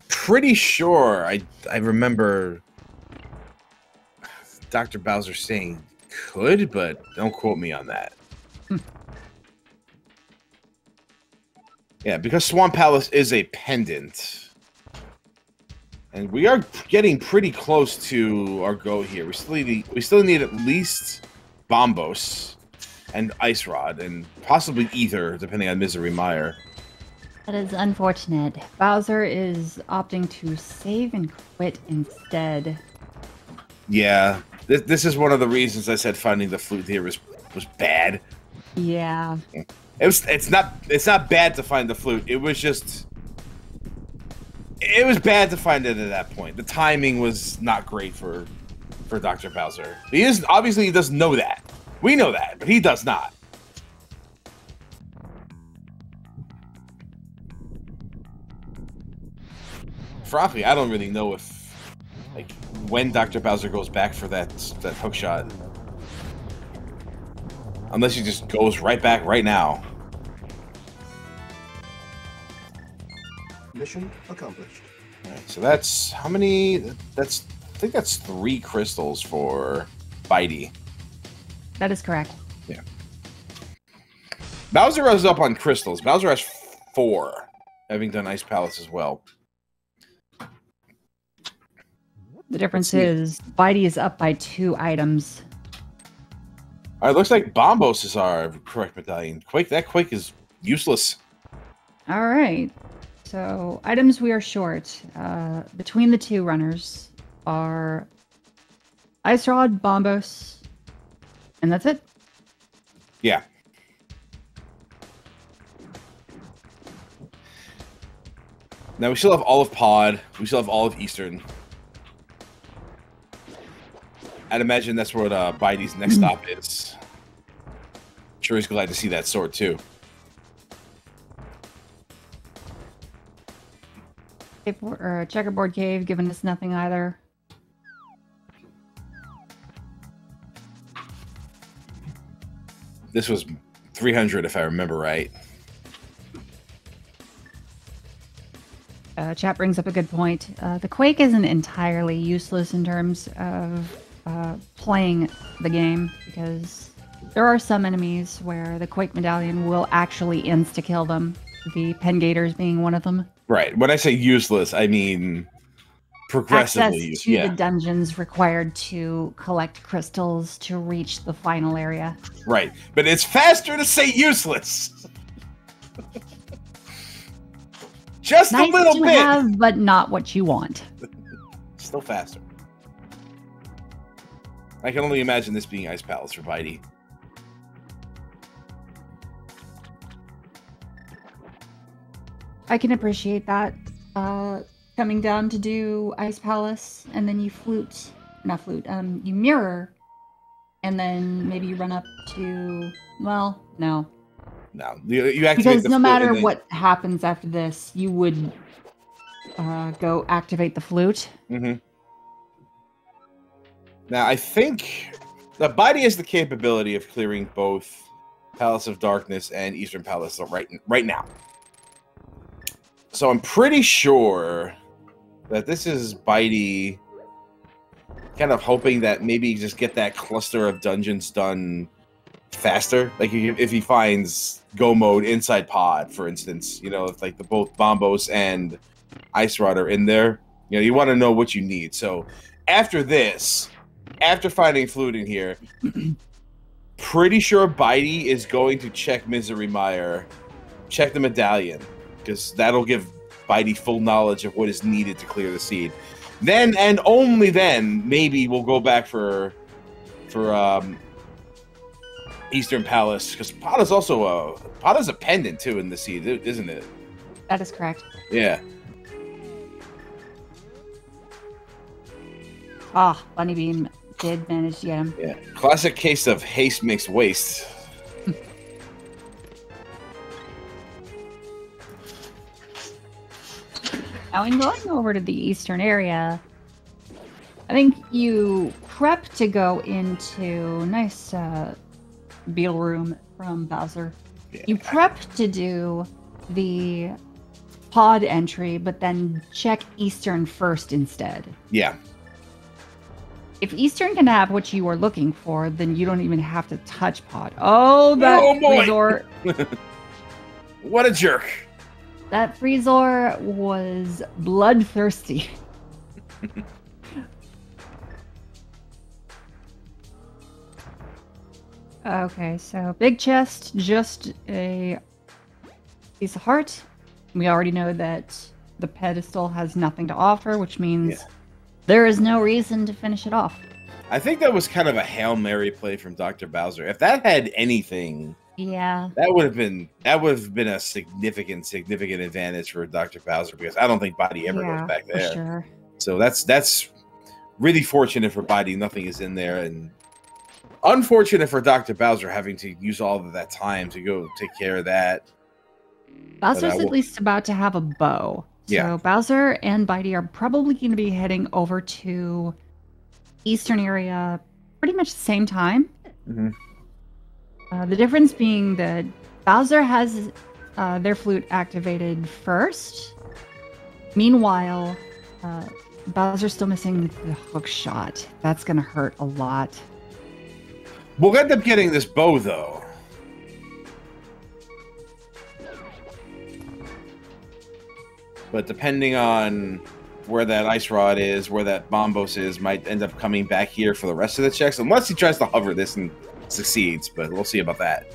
A: Pretty sure I remember Dr. Bowser saying could, but don't quote me on that. Yeah, because Swamp Palace is a pendant. And we are getting pretty close to our goal here. We still need at least Bombos and Ice Rod, and possibly Ether, depending on Misery Mire.
B: That is unfortunate. Bowser is opting to save and quit instead.
A: Yeah, this is one of the reasons I said finding the flute here was bad.
B: Yeah.
A: It's not bad to find the flute. It was bad to find it at that point. The timing was not great for Dr. Bowser. He doesn't know that. We know that, but he does not. Frankly, I don't really know when Dr. Bowser goes back for that hook shot. Unless he just goes right back right now.
C: Mission accomplished.
A: Alright, so that's how many? I think that's 3 crystals for bydey.
B: That is correct.
A: Yeah. Bowser is up on crystals. Bowser has 4, having done Ice Palace as well.
B: The difference is bydey is up by 2 items.
A: Alright, looks like Bombos is our correct medallion. That Quake is useless.
B: All right. So items we are short between the 2 runners are Ice Rod, Bombos, and that's it.
A: Yeah. Now we still have Olive Pod. We still have Olive Eastern. I'd imagine that's what bydey's next stop is. I'm sure he's glad to see that sword too.
B: Checkerboard Cave giving us nothing either.
A: This was 300 if I remember right.
B: Chat brings up a good point. The Quake isn't entirely useless in terms of playing the game, because there are some enemies where the Quake medallion will actually insta-kill them, the Pen Gators being one of them.
A: Right. When I say useless, I mean progressively
B: access to the dungeons required to collect crystals to reach the final area.
A: Right. But it's faster to say useless. Just
B: nice
A: a little
B: to
A: bit.
B: Have, but not what you want.
A: Still faster. I can only imagine this being Ice Palace for bydey.
B: I can appreciate that. Coming down to do Ice Palace, and then you you mirror, and then maybe you run up to, well, no.
A: No, you activate
B: because
A: the
B: no
A: flute
B: matter
A: and then...
B: what happens after this, you would go activate the flute.
A: Mm-hmm. Now, I think that bydey has the capability of clearing both Palace of Darkness and Eastern Palace right now. So I'm pretty sure that this is bydey kind of hoping that maybe just get that cluster of dungeons done faster. Like if he finds Go Mode inside Pod, for instance, you know, if like both Bombos and Ice Rod are in there, You know, you want to know what you need. So after this, after finding fluid in here, pretty sure bydey is going to check Misery Mire, check the medallion, because that'll give bydey full knowledge of what is needed to clear the seed. Then and only then, maybe we'll go back for Eastern Palace, because pot is also a pendant too in the seed, isn't it?
B: That is correct.
A: Yeah.
B: Ah, Bunny Beam did manage to get him.
A: Yeah. Classic case of haste makes waste.
B: Now, in going over to the eastern area, I think you prep to go into nice beetle room from Bowser.
A: Yeah.
B: You prep to do the pod entry, but then check Eastern first instead.
A: Yeah.
B: If Eastern can have what you are looking for, then you don't even have to touch pod. Oh, that Freezor.
A: What a jerk.
B: That Freezor was bloodthirsty. Okay, so big chest, just a piece of heart. We already know that the pedestal has nothing to offer, which means there is no reason to finish it off.
A: I think that was kind of a Hail Mary play from Dr. Bowser. If that had anything, that would have been a significant advantage for Dr. Bowser, because I don't think bydey ever goes back there.
B: Sure.
A: So that's really fortunate for bydey. Nothing is in there, and unfortunate for Dr. Bowser having to use all of that time to go take care of that.
B: Bowser's at least about to have a bow. So Bowser and bydey are probably going to be heading over to Eastern area pretty much the same time.
A: Mm-hmm.
B: The difference being that Bowser has their flute activated first. Meanwhile, Bowser's still missing the hook shot. That's going to hurt a lot.
A: We'll end up getting this bow, though. But depending on where that ice rod is, where that bombos is, might end up coming back here for the rest of the checks, unless he tries to hover this and succeeds, but we'll see about that.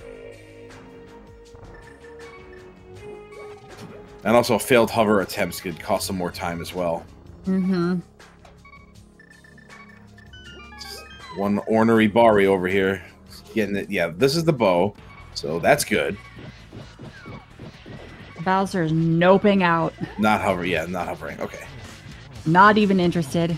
A: And also failed hover attempts could cost some more time as well.
B: Mm-hmm.
A: One ornery Bari over here. Getting it. Yeah, this is the bow, so that's good.
B: Bowser's noping out.
A: Not hover, yeah, not hovering. Okay.
B: Not even interested.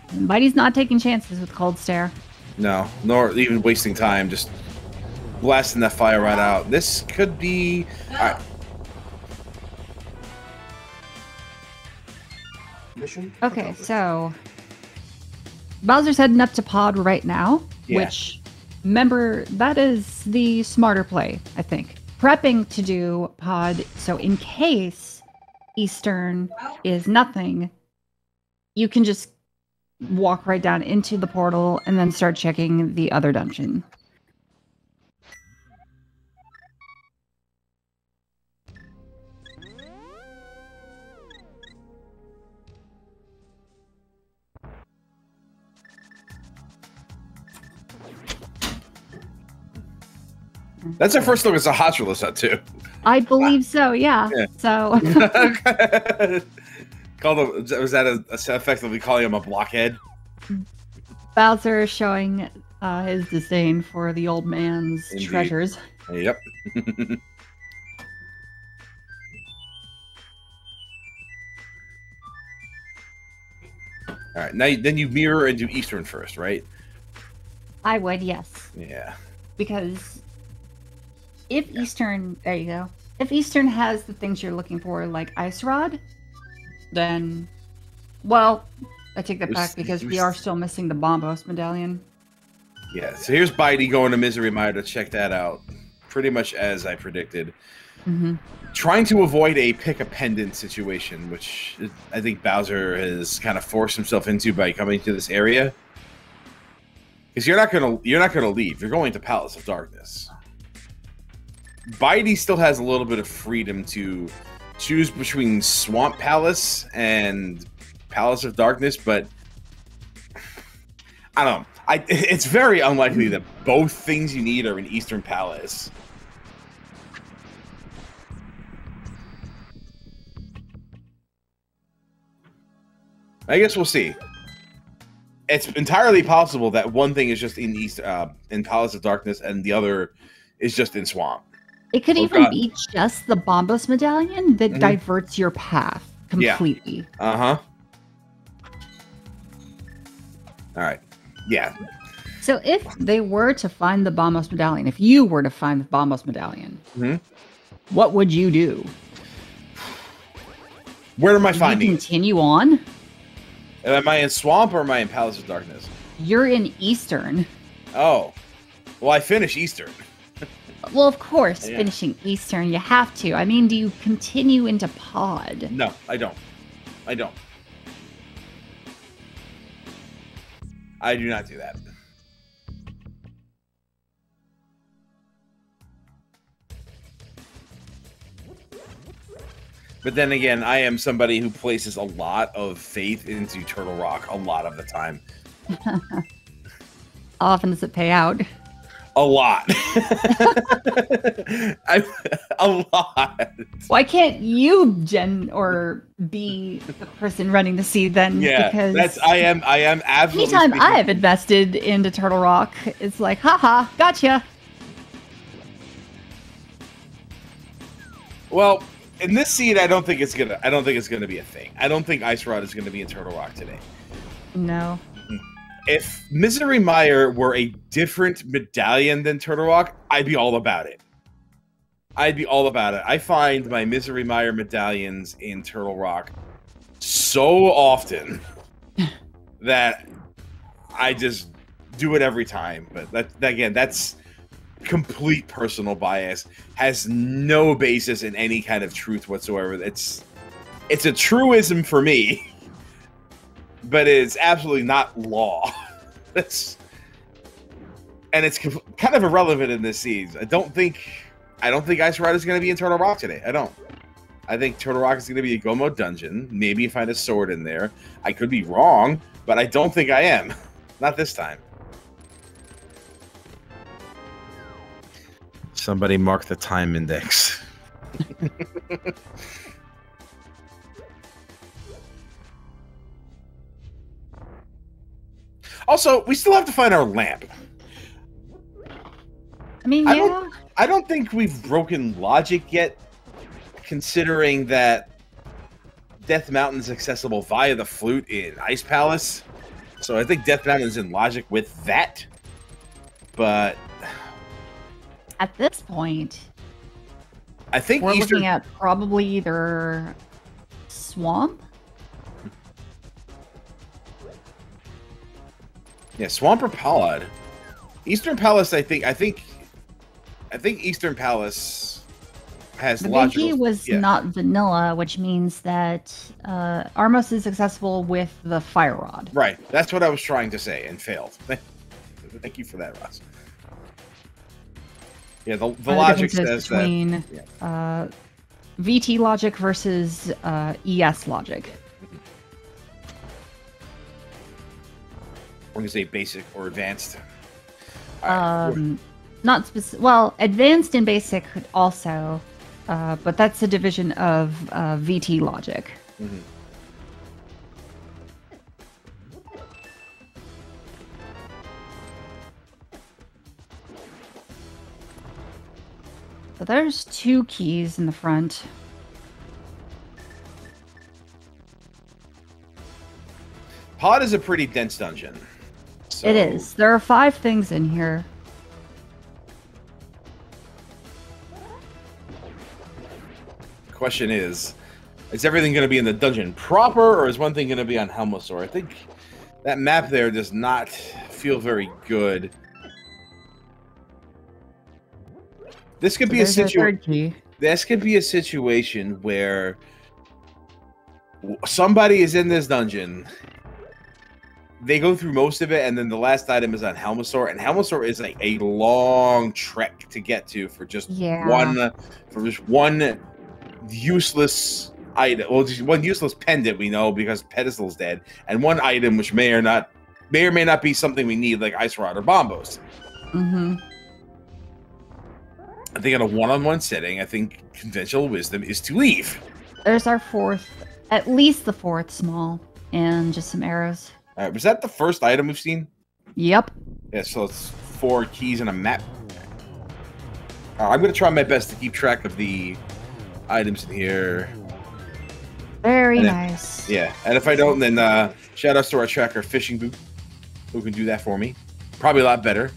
B: And bydey's not taking chances with Cold Stare.
A: No, nor even wasting time, just blasting that fire right out. This could be... All right.
B: Okay, so Bowser's heading up to pod right now, which, remember, that is the smarter play, I think. Prepping to do pod, so in case Eastern is nothing, you can just walk right down into the portal and then start checking the other dungeon.
A: That's our first look at Sahatralus, too.
B: I believe so, yeah. So
A: was that effectively calling him a blockhead?
B: Bowser showing his disdain for the old man's treasures.
A: Yep. All right, now then you mirror and do Eastern first, right?
B: I would, yes.
A: Yeah.
B: Because if Eastern, there you go. If Eastern has the things you're looking for, like Ice Rod, then, well, I take that back because we are still missing the Bombos medallion.
A: Yeah, so here's bydey going to Misery Mire to check that out. Pretty much as I predicted.
B: Mm-hmm.
A: Trying to avoid a pick a pendant situation, which I think Bowser has kind of forced himself into by coming to this area. Because you're not gonna leave. You're going to Palace of Darkness. bydey still has a little bit of freedom to choose between Swamp Palace and Palace of Darkness, but I don't know. It's very unlikely that both things you need are in Eastern Palace. I guess we'll see. It's entirely possible that one thing is just in Palace of Darkness and the other is just in Swamp.
B: It could even be just the Bombos medallion that diverts your path completely.
A: Yeah. Uh-huh. All right. Yeah.
B: So if they were to find the Bombos medallion, if you were to find the Bombos medallion, what would you do?
A: Where am I finding it?
B: Continue on?
A: Am I in Swamp or am I in Palace of Darkness?
B: You're in Eastern.
A: Oh. Well, I finished Eastern.
B: Well, of course, finishing Eastern, you have to. I mean, do you continue into Pod?
A: No, I don't. I don't. I do not do that. But then again, I am somebody who places a lot of faith into Turtle Rock a lot of the time.
B: How often does it pay out?
A: A lot. A lot.
B: Why can't you be the person running the seed then?
A: Yeah,
B: because
A: I am absolutely.
B: Anytime I've invested into Turtle Rock, it's like, haha, gotcha.
A: Well, in this seed, I don't think it's gonna be a thing. I don't think Ice Rod is gonna be in Turtle Rock today.
B: No.
A: If Misery Mire were a different medallion than Turtle Rock, I'd be all about it. I'd be all about it. I find my Misery Mire medallions in Turtle Rock so often that I just do it every time. But that's complete personal bias. Has no basis in any kind of truth whatsoever. It's a truism for me. But it's absolutely not law. It's kind of irrelevant in this season. I don't think Ice Rod is going to be in Turtle Rock today. I don't. I think Turtle Rock is going to be a go mode dungeon. Maybe find a sword in there. I could be wrong, but I don't think I am. Not this time. Somebody mark the time index. Also, we still have to find our lamp.
B: I mean, yeah.
A: I don't think we've broken logic yet, considering that Death Mountain is accessible via the flute in Ice Palace. So I think Death Mountain is in logic with that. But
B: at this point,
A: I think
B: we're looking at probably either Swamp.
A: Yeah, Swamp or Pollard. Eastern Palace, I think Eastern Palace has
B: the
A: logical.
B: Big E was not vanilla, which means that Armos is accessible with the Fire Rod.
A: Right. That's what I was trying to say and failed. Thank you for that, Ross. Yeah, the logic says
B: between, that. VT logic versus ES logic.
A: We're going to say basic or advanced.
B: Not specific. Well, advanced and basic also, but that's a division of VT logic.
A: Mm-hmm.
B: So there's 2 keys in the front.
A: Pod is a pretty dense dungeon. So...
B: It is. There are 5 things in here.
A: Question is everything going to be in the dungeon proper, or is one thing going to be on Helmosaur? I think that map there does not feel very good. This could be a situation. This could be a situation where somebody is in this dungeon. they go through most of it, and then the last item is on Helmasaur, and Helmasaur is like a long trek to get to for just one useless item. Well, just one useless pendant we know because Pedestal's dead, and one item which may or may not be something we need, like Ice Rod or Bombos.
B: Mm-hmm.
A: I think in a one-on-one setting, I think conventional wisdom is to leave.
B: There's our fourth, at least the fourth small, and just some arrows.
A: All right, was that the first item we've seen?
B: Yep.
A: Yeah, so it's 4 keys and a map. I'm going to try my best to keep track of the items in here.
B: Very nice.
A: Yeah, and if I don't, then shout outs to our tracker, Fishing Boot, who can do that for me. Probably a lot better.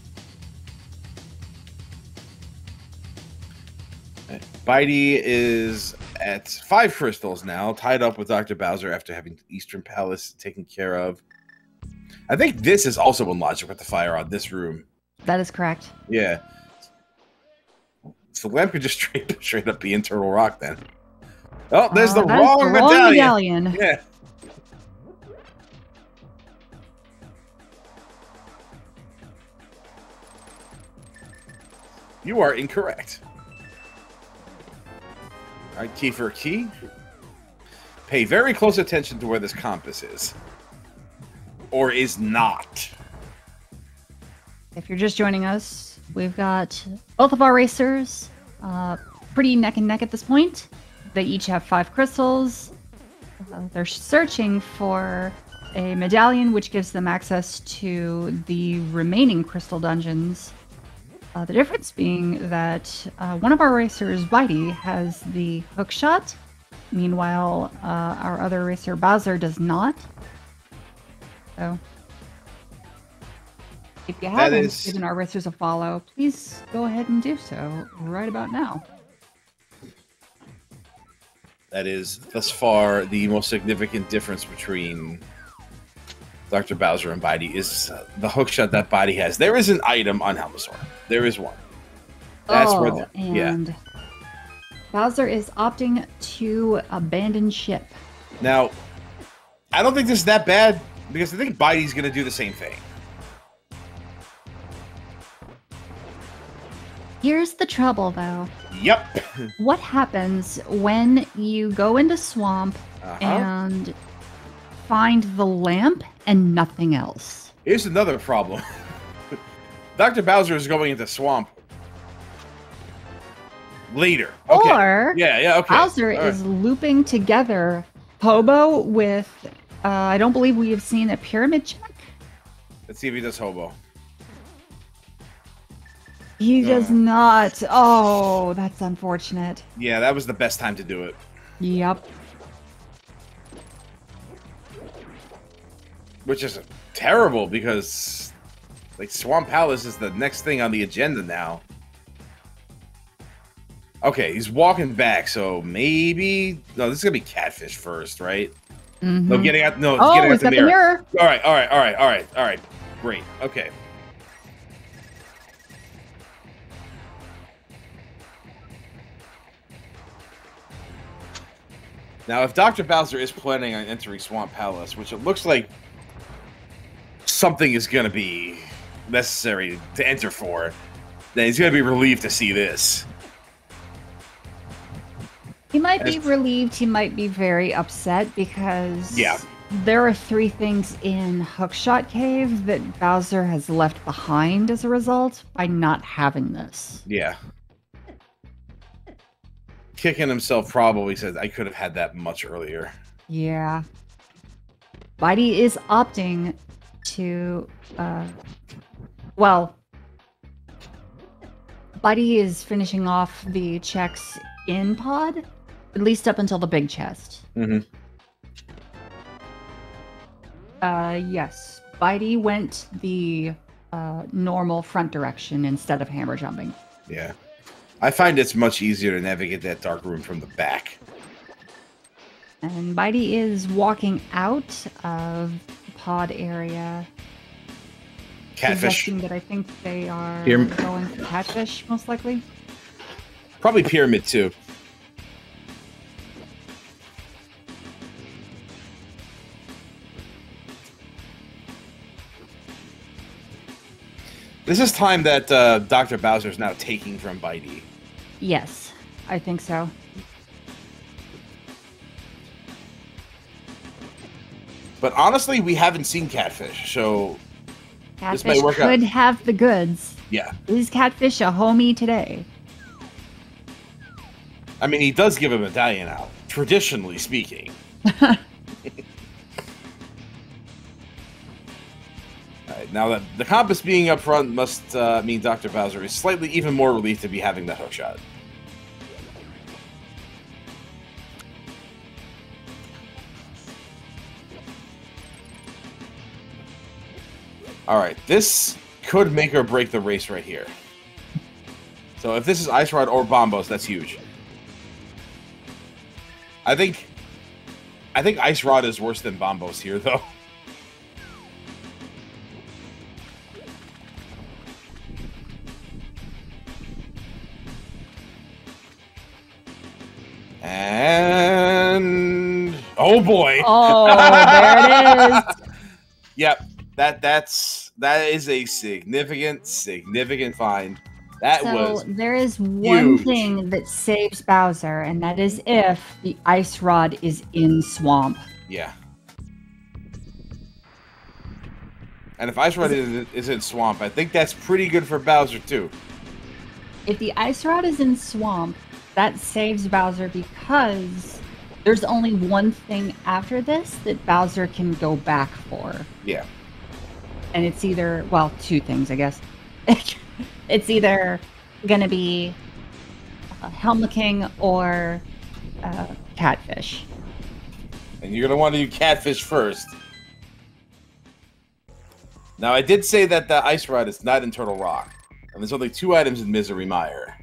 A: Bydey is at 5 crystals now, tied up with Dr. Bowser after having Eastern Palace taken care of. I think this is also in logic with the fire on this room.
B: That is correct.
A: Yeah. So the lamp could just straight up be internal rock then. Oh, there's the wrong medallion. Yeah. You are incorrect. All right, key for a key. Pay very close attention to where this compass is. Or is not.
B: If you're just joining us, we've got both of our racers pretty neck and neck at this point. They each have 5 crystals. They're searching for a medallion which gives them access to the remaining crystal dungeons. The difference being that one of our racers, Bydey, has the hook shot. Meanwhile, our other racer, Bowser, does not. So, if you haven't given our racers a follow, please go ahead and do so right about now.
A: That is, thus far, the most significant difference between Dr. Bowser and Bydey is the hookshot that Bydey has. There is an item on Helmasaur. There is one. That's where
B: and Bowser is opting to abandon ship.
A: Now, I don't think this is that bad, because I think Bydey's going to do the same thing.
B: Here's the trouble, though.
A: Yep.
B: What happens when you go into Swamp and find the lamp and nothing else?
A: Here's another problem. Dr. Bowser is going into Swamp later. Okay.
B: Or
A: okay.
B: Bowser is looping together Hobo with, I don't believe we have seen a pyramid check.
A: Let's see if he does Hobo.
B: He does not. Oh, that's unfortunate.
A: Yeah, that was the best time to do it.
B: Yep.
A: Which is terrible because, like, Swamp Palace is the next thing on the agenda now. Okay, he's walking back, so maybe... No, this is going to be Catfish first, right?
B: Mm-hmm.
A: No, getting out... No,
B: oh,
A: getting out
B: the mirror.
A: All right. Great. Okay. Now, if Dr. Bowser is planning on entering Swamp Palace, which it looks like something is going to be necessary to enter for, then he's going to be relieved to see this.
B: He might be relieved. He might be very upset because there are 3 things in Hookshot Cave that Bowser has left behind as a result by not having this.
A: Yeah. Kicking himself probably says, I could have had that much earlier.
B: Yeah. Bydey is opting to, Bydey is finishing off the checks in pod, at least up until the big chest.
A: Mm-hmm.
B: Yes. Bydey went the normal front direction instead of hammer jumping.
A: Yeah. I find it's much easier to navigate that dark room from the back.
B: And Bydey is walking out of the pod area.
A: Catfish.
B: Suggesting that I think they are going for Catfish, most likely.
A: Probably Pyramid, too. This is time that Dr. Bowser is now taking from bydey.
B: Yes, I think so.
A: But honestly, we haven't seen Catfish, so
B: Catfish
A: this might work
B: could
A: out.
B: have the goods.
A: Yeah.
B: Is Catfish a homie today?
A: I mean, he does give a medallion out, traditionally speaking. Alright, now that the compass being up front must mean Dr. Bowser is slightly even more relieved to be having that hookshot. Alright, this could make or break the race right here. So if this is Ice Rod or Bombos, that's huge. I think Ice Rod is worse than Bombos here, though. And oh boy!
B: Oh, there it is.
A: Yep, that is a significant find. That was
B: there is one
A: huge.
B: thing that saves Bowser, and that is if the Ice Rod is in Swamp.
A: Yeah. And if Ice Rod is in Swamp, I think that's pretty good for Bowser too.
B: If the Ice Rod is in Swamp, that saves Bowser because there's only one thing after this that Bowser can go back for.
A: Yeah.
B: And it's either, well, two things, I guess. It's either going to be Helma King or Catfish.
A: And you're going to want to do Catfish first. Now, I did say that the Ice Rod is not in Turtle Rock. And there's only 2 items in Misery Mire.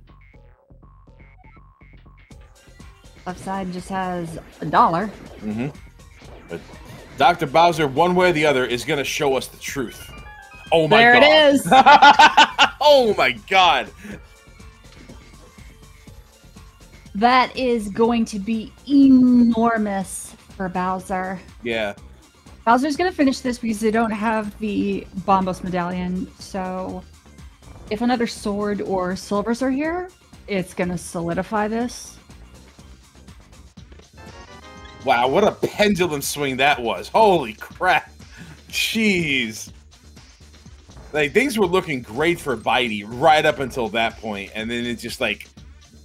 B: Left side just has $1.
A: Mm-hmm. But Dr. Bowser, one way or the other, is going to show us the truth. Oh my god.
B: There it is!
A: Oh my god!
B: That is going to be enormous for Bowser.
A: Yeah.
B: Bowser's going to finish this because they don't have the Bombos medallion, so if another sword or silvers are here, it's going to solidify this.
A: Wow, what a pendulum swing that was. Holy crap. Jeez. Like, things were looking great for bydey right up until that point, and then it just, like,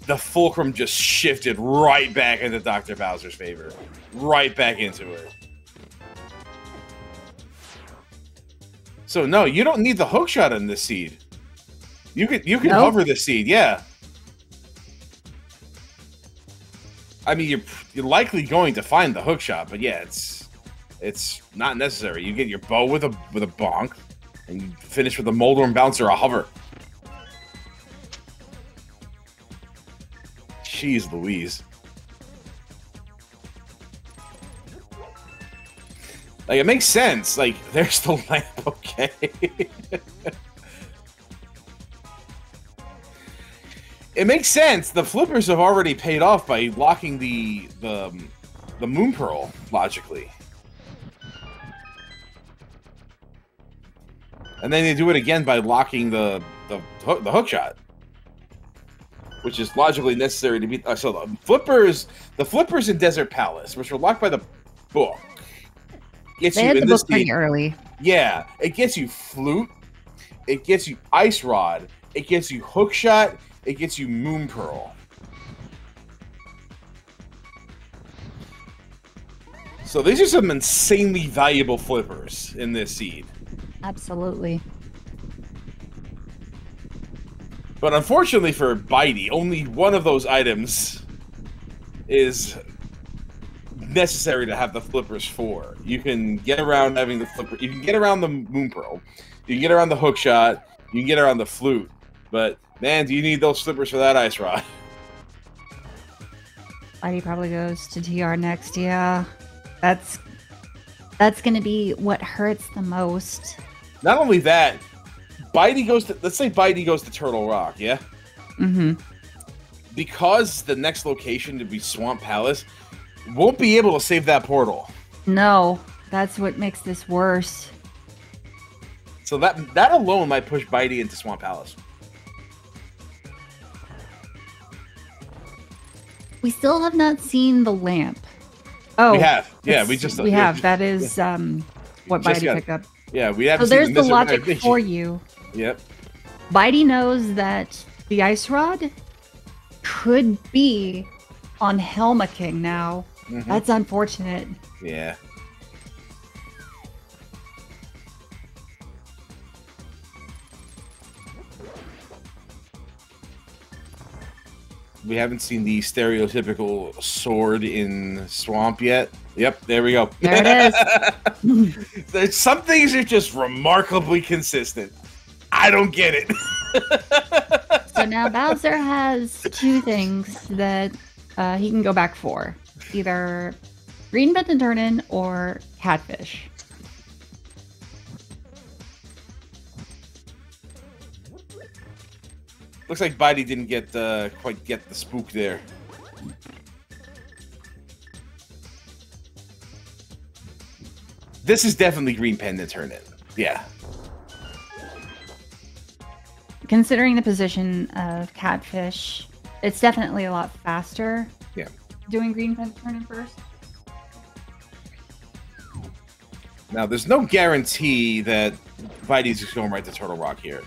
A: the fulcrum just shifted right back into Dr. Bowser's favor. Right back into it. So, no, you don't need the hookshot in this seed. You can hover the seed, yeah. I mean, you're likely going to find the hookshot, but yeah, it's not necessary. You get your bow with a bonk, and you finish with a Molder and Bouncer or a hover. Jeez Louise. Like, it makes sense. Like, there's the lamp, okay. It makes sense. The flippers have already paid off by locking the Moon Pearl, logically. And then they do it again by locking the hookshot, which is logically necessary to beat. So the flippers in Desert Palace, which were locked by the book, gets
B: they
A: you
B: had
A: in
B: the
A: this
B: book pretty early.
A: Yeah, it gets you Flute, it gets you Ice Rod, it gets you Hookshot, it gets you Moon Pearl. So these are some insanely valuable flippers in this seed.
B: Absolutely.
A: But unfortunately for bydey, only one of those items is necessary to have the flippers for. You can get around having the flipper. You can get around the Moon Pearl. You can get around the Hookshot. You can get around the Flute. But man, do you need those flippers for that Ice Rod?
B: bydey probably goes to TR next. Yeah, that's going to be what hurts the most.
A: Not only that, bydey goes to, let's say bydey goes to Turtle Rock, yeah?
B: Mm-hmm.
A: Because the next location to be Swamp Palace, won't be able to save that portal.
B: No, that's what makes this worse.
A: So that alone might push bydey into Swamp Palace.
B: We still have not seen the lamp. Oh,
A: we have. Yeah, we
B: have. That is what bydey picked up.
A: Yeah, we have.
B: So there's the logic for you.
A: Yep.
B: bydey knows that the ice rod could be on Helma King now. That's unfortunate.
A: Yeah. We haven't seen the stereotypical sword in Swamp yet. Yep, there we go.
B: There it is.
A: Some things are just remarkably consistent. I don't get it.
B: So now Bowser has two things that he can go back for. Either green bent and turn-in or catfish.
A: Looks like bydey didn't quite get the spook there. This is definitely green pen and turn-in. Yeah.
B: Considering the position of catfish, it's definitely a lot faster.
A: Yeah.
B: Doing green pen turn-in first.
A: Now, there's no guarantee that bydey's just going right to Turtle Rock here.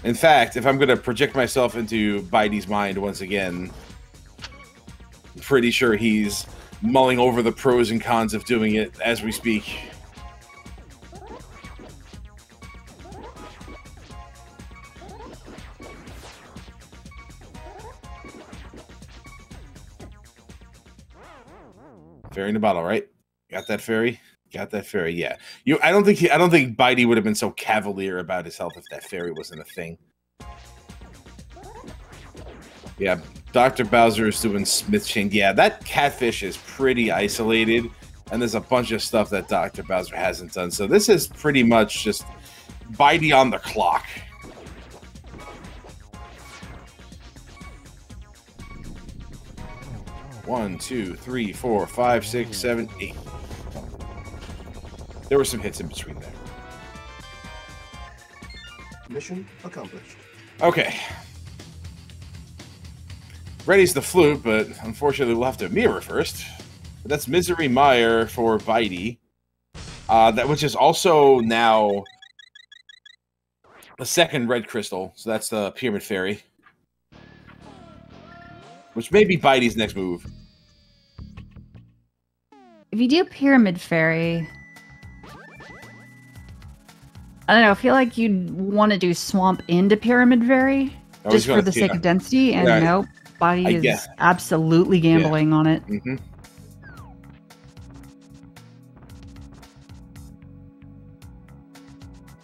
A: In fact, if I'm going to project myself into bydey's mind once again, I'm pretty sure he's mulling over the pros and cons of doing it as we speak. Fairy in the bottle, right? Got that fairy? Got that fairy, yeah. I don't think bydey would have been so cavalier about his health if that fairy wasn't a thing. Yeah, Dr. Bowser is doing Smith Chain. Yeah, that catfish is pretty isolated, and there's a bunch of stuff that Dr. Bowser hasn't done. So this is pretty much just bydey on the clock. One, two, three, 4, 5, 6, 7, 8. There were some hits in between there.
C: Mission accomplished.
A: Okay. Ready's the flute, but unfortunately we'll have to mirror first. But that's Misery Mire for bydey. Which is also now a second red crystal. So that's the Pyramid Fairy. Which may be bydey's next move.
B: If you do Pyramid Fairy, I don't know, I feel like you'd want to do Swamp into Pyramid Fairy, just for the sake of density, and nope, bydey is absolutely gambling on it.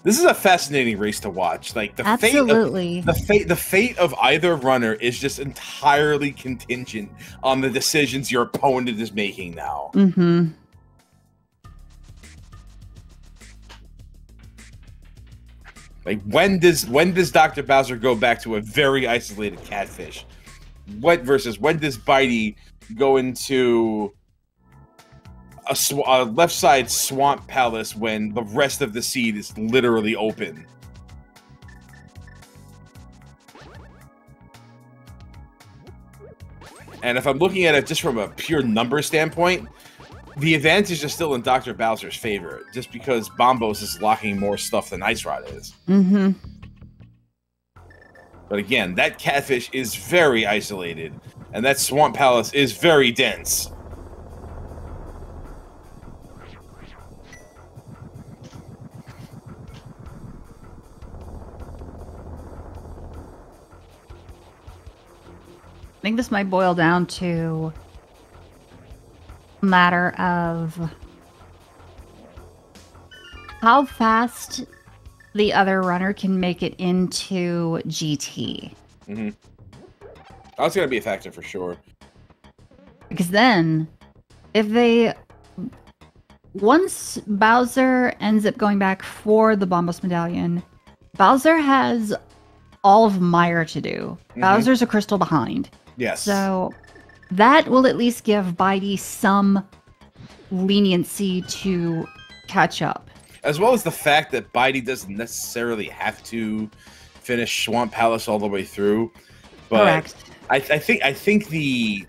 A: This is a fascinating race to watch. Like the fate of either runner is just entirely contingent on the decisions your opponent is making now. Like when does Dr. Bowser go back to a very isolated catfish? Versus when does bydey go into a left side Swamp Palace when the rest of the seed is literally open? And if I'm looking at it just from a pure number standpoint, the advantage is still in Dr. Bowser's favor, just because Bombos is locking more stuff than Ice Rod is. But again, that catfish is very isolated, and that Swamp Palace is very dense.
B: I think this might boil down to a matter of how fast the other runner can make it into GT.
A: That's going to be a factor for sure.
B: Because then, once Bowser ends up going back for the Bombos Medallion, Bowser has all of Mire to do. Bowser's a crystal behind.
A: Yes.
B: So that will at least give bydey some leniency to catch up.
A: As well as the fact that bydey doesn't necessarily have to finish Swamp Palace all the way through. But
B: Correct.
A: I think the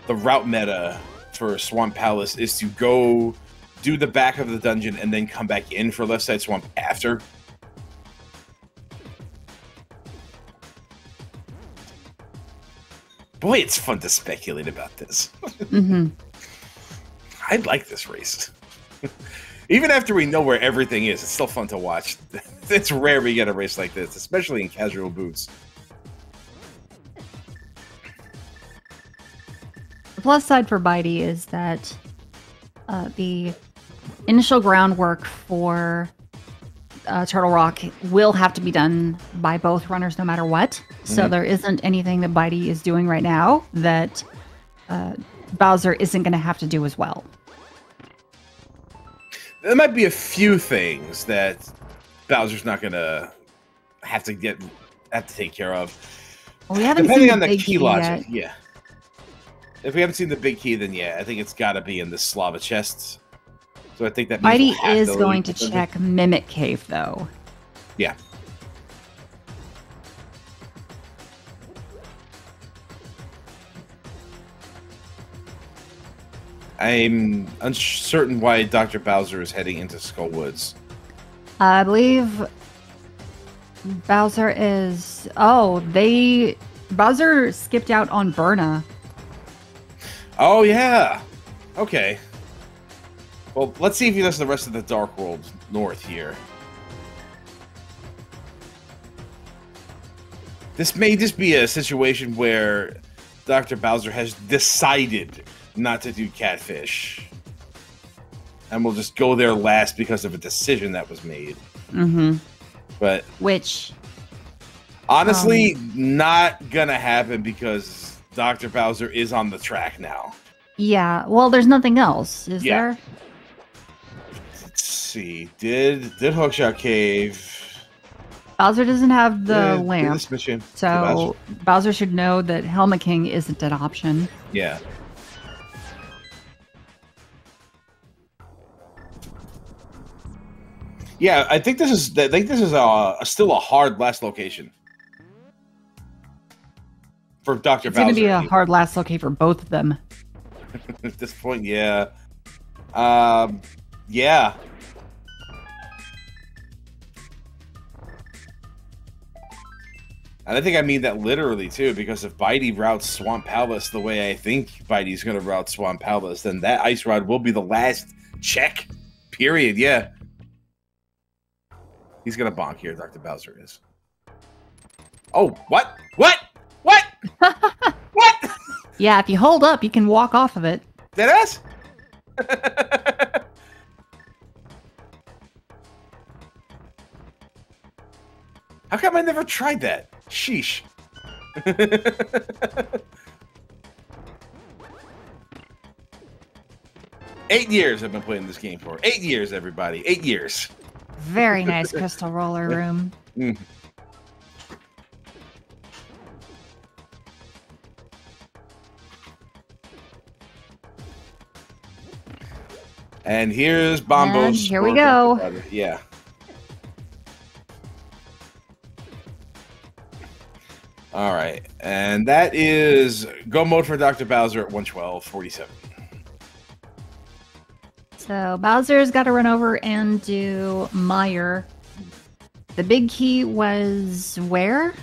A: route meta for Swamp Palace is to go do the back of the dungeon and then come back in for Left Side Swamp after. Boy, it's fun to speculate about this.
B: Mm-hmm.
A: I like this race. Even after we know where everything is, it's still fun to watch. It's rare we get a race like this, especially in casual boots.
B: The plus side for bydey is that the initial groundwork for Turtle Rock will have to be done by both runners no matter what. So there isn't anything that bydey is doing right now that Bowser isn't going to have to do as well.
A: There might be a few things that Bowser's not going to have to take care of.
B: Well, we haven't
A: Depending
B: seen
A: on the
B: big
A: key logic,
B: yet.
A: yeah. If we haven't seen the big key, then yeah, I think it's got to be in the Slava chests. So I think that means
B: bydey
A: we'll have
B: is
A: to
B: going
A: leave
B: to
A: it.
B: check Mimic Cave, though.
A: Yeah. I'm uncertain why Dr. Bowser is heading into Skull Woods.
B: I believe Bowser is... Oh, Bowser skipped out on Burna.
A: Oh, yeah. Okay. Well, let's see if he does the rest of the Dark World north here. This may just be a situation where Dr. Bowser has decided not to do Catfish. And we'll just go there last because of a decision that was made.
B: Mm-hmm.
A: But
B: Which...
A: honestly, not gonna happen because Dr. Bowser is on the track now.
B: Yeah, well, there's nothing else, is there?
A: Let's see. Did Hookshot Cave...
B: Bowser doesn't have the
A: did
B: lamp,
A: this mission to
B: so Bowser should know that Helmet King isn't an option.
A: Yeah. Yeah, I think this is still a hard last location for Dr.
B: It's
A: Bowser.
B: going to be a hard last locate for both of them.
A: At this point, yeah. Yeah. And I think I mean that literally, too, because if bydey routes Swamp Palace the way I think bydey's going to route Swamp Palace, then that ice rod will be the last check, period, yeah. He's going to bonk here, Dr. Bowser is. Oh, what? What? What? What?
B: Yeah, if you hold up, you can walk off of it.
A: Deadass? How come I never tried that? Sheesh. 8 years I've been playing this game for. 8 years, everybody. 8 years.
B: Very nice crystal roller room.
A: Mm. And here's Bombo's.
B: And here we go.
A: Yeah. All right. And that is go mode for Dr. Bowser at 112.47.
B: So Bowser's got to run over and do Meyer. The big key was where?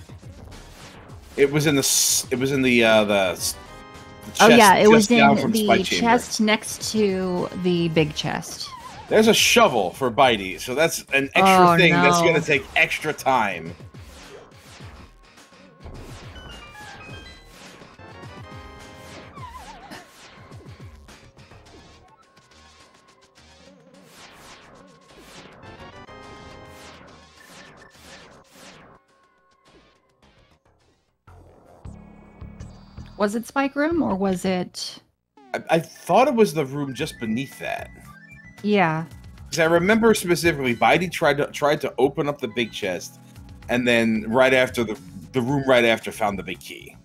A: It was in the chest.
B: Oh yeah, it was
A: down
B: in
A: from
B: the
A: Spike Chamber.
B: chest next to the big chest.
A: There's a shovel for bydey, so that's an extra thing that's
B: no.
A: going to take extra time.
B: Was it Spike Room or was it?
A: I thought it was the room just beneath that.
B: Yeah.
A: Because I remember specifically, bydey tried to open up the big chest, and then right after the room right after found the big key.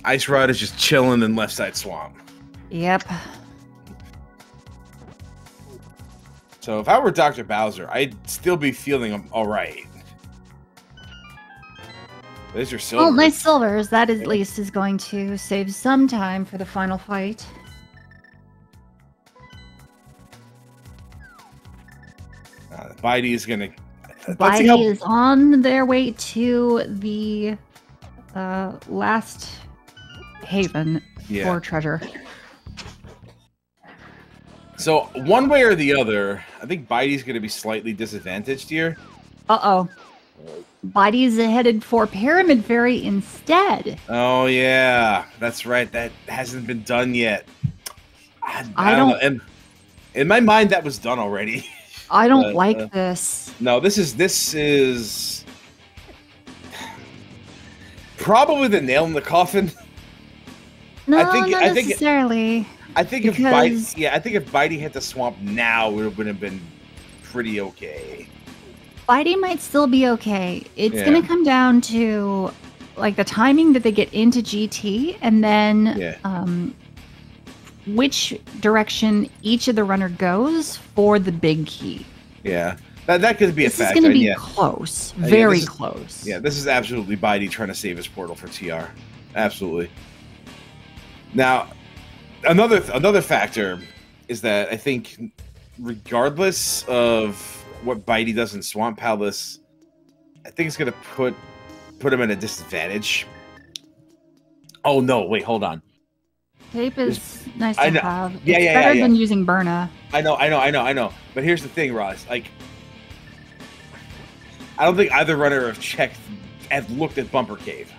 A: Ice Rod is just chilling in left side swamp.
B: Yep.
A: So if I were Dr. Bowser, I'd still be feeling all right. There's your silver.
B: Well, nice silvers. That at least is going to save some time for the final fight.
A: Bydey is gonna.
B: Bydey is on their way to the last haven for treasure.
A: So one way or the other, I think Bydey's gonna be slightly disadvantaged here.
B: Uh-oh. Bydey's headed for Pyramid Fairy instead.
A: Oh yeah, that's right. That hasn't been done yet. I don't know. And in my mind, that was done already.
B: I don't like this.
A: No, this is probably the nail in the coffin.
B: No, not necessarily.
A: I think if Bydey hit the swamp now, it would have been pretty okay.
B: Bydey might still be okay. It's going to come down to like the timing that they get into GT, and then which direction each of the runner goes for the big key.
A: Yeah, that could be a factor.
B: This is going to be close, very close.
A: Yeah, this is absolutely Bydey trying to save his portal for TR. Absolutely. Now, another factor is that I think, regardless of what Bydey does in Swamp Palace, I think it's going to put him at a disadvantage. Oh no! Wait, hold on.
B: Tape is nice to have. It's
A: better
B: than using Burna.
A: I know. But here's the thing, Roz. Like, I don't think either runner have looked at Bumper Cave.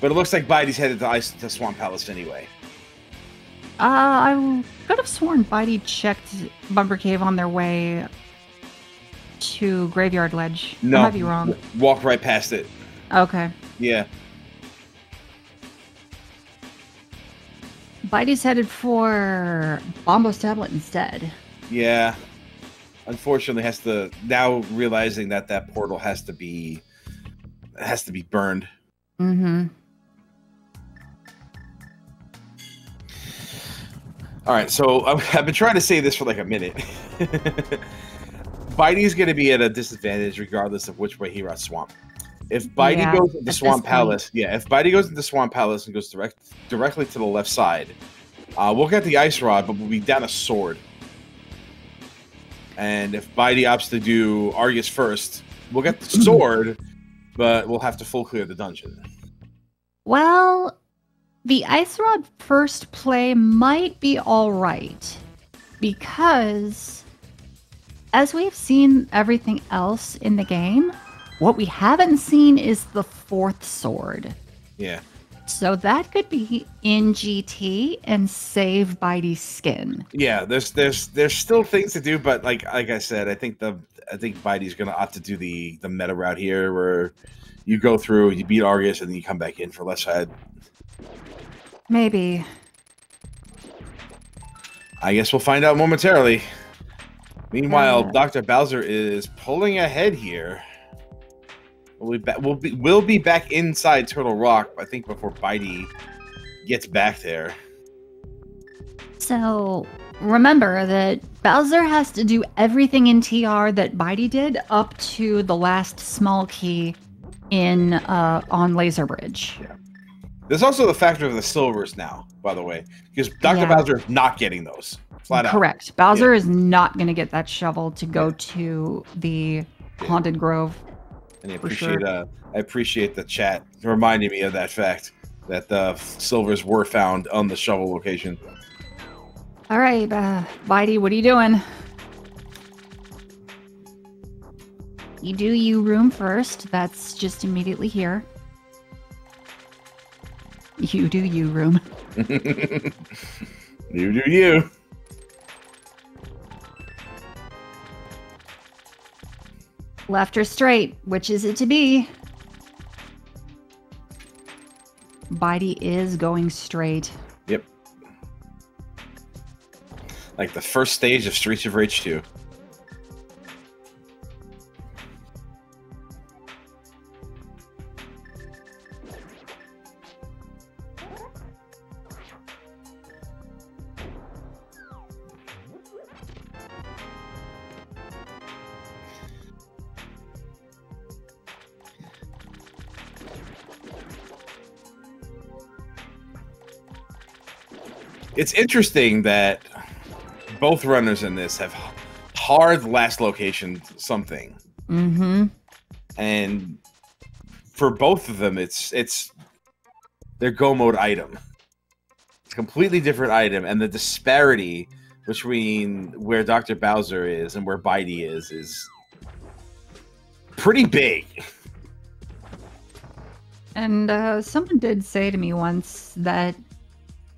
A: But it looks like Bydey's headed to Swamp Palace anyway.
B: I could have sworn Bydey checked Bumper Cave on their way to Graveyard Ledge.
A: No,
B: I might be wrong.
A: Walk right past it.
B: Okay.
A: Yeah.
B: Bydey's headed for Bombo's tablet instead.
A: Yeah. Unfortunately, has to now realizing that portal has to be burned.
B: Mm-hmm.
A: All right, so I've been trying to say this for like a minute. Bydey's going to be at a disadvantage regardless of which way he runs Swamp. If Bydey goes into Swamp Palace, if Bydey goes into Swamp Palace and goes directly to the left side, we'll get the Ice Rod, but we'll be down a sword. And if Bydey opts to do Argus first, we'll get the sword, but we'll have to full clear the dungeon.
B: Well, the Ice Rod first play might be all right, because as we've seen everything else in the game, what we haven't seen is the fourth sword.
A: Yeah.
B: So that could be in GT and save Bydey's skin.
A: Yeah, there's still things to do, but like I said, I think Bydey's gonna opt to do the meta route here, where you go through, you beat Argus, and then you come back in for left side.
B: Maybe.
A: I guess we'll find out momentarily. Meanwhile, Dr. Bowser is pulling ahead here. We'll be back inside Turtle Rock, I think, before Bydey gets back there.
B: So remember that Bowser has to do everything in TR that Bydey did up to the last small key in on Laser Bridge.
A: Yeah. There's also the factor of the silvers now, by the way, because Dr. Bowser is not getting those. Flat out.
B: Correct. Bowser is not going to get that shovel to go to the Haunted Grove.
A: And I appreciate the chat reminding me of that fact, that the silvers were found on the shovel location.
B: All right, Bydey, what are you doing? You do you room first. That's just immediately here. You do you room.
A: You do you.
B: Left or straight? Which is it to be? Bydey is going straight.
A: Yep. Like the first stage of Streets of Rage 2. It's interesting that both runners in this have hard last location something.
B: Mm-hmm.
A: And for both of them, it's their go mode item. It's a completely different item, and the disparity between where Dr. Bowser is and where bydey is pretty big.
B: And someone did say to me once that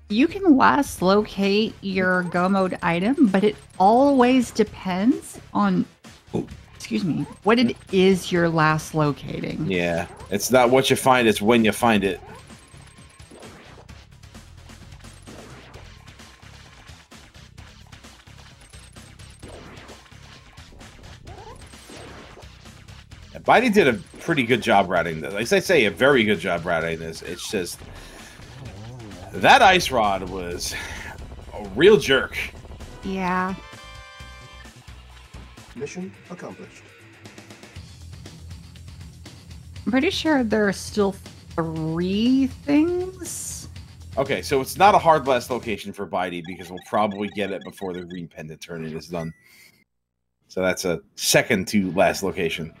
B: you can last locate your go mode item, but it always depends on, excuse me, what it is you're last locating.
A: Yeah, it's not what you find, it's when you find it. bydey did a pretty good job routing this. Like I say, a very good job routing this. It's just that ice rod was a real jerk.
B: Yeah.
C: Mission accomplished.
B: I'm pretty sure there are still 3 things.
A: Okay, so it's not a hard last location for bydey because we'll probably get it before the green pendant tournament is done. So that's a second to last location.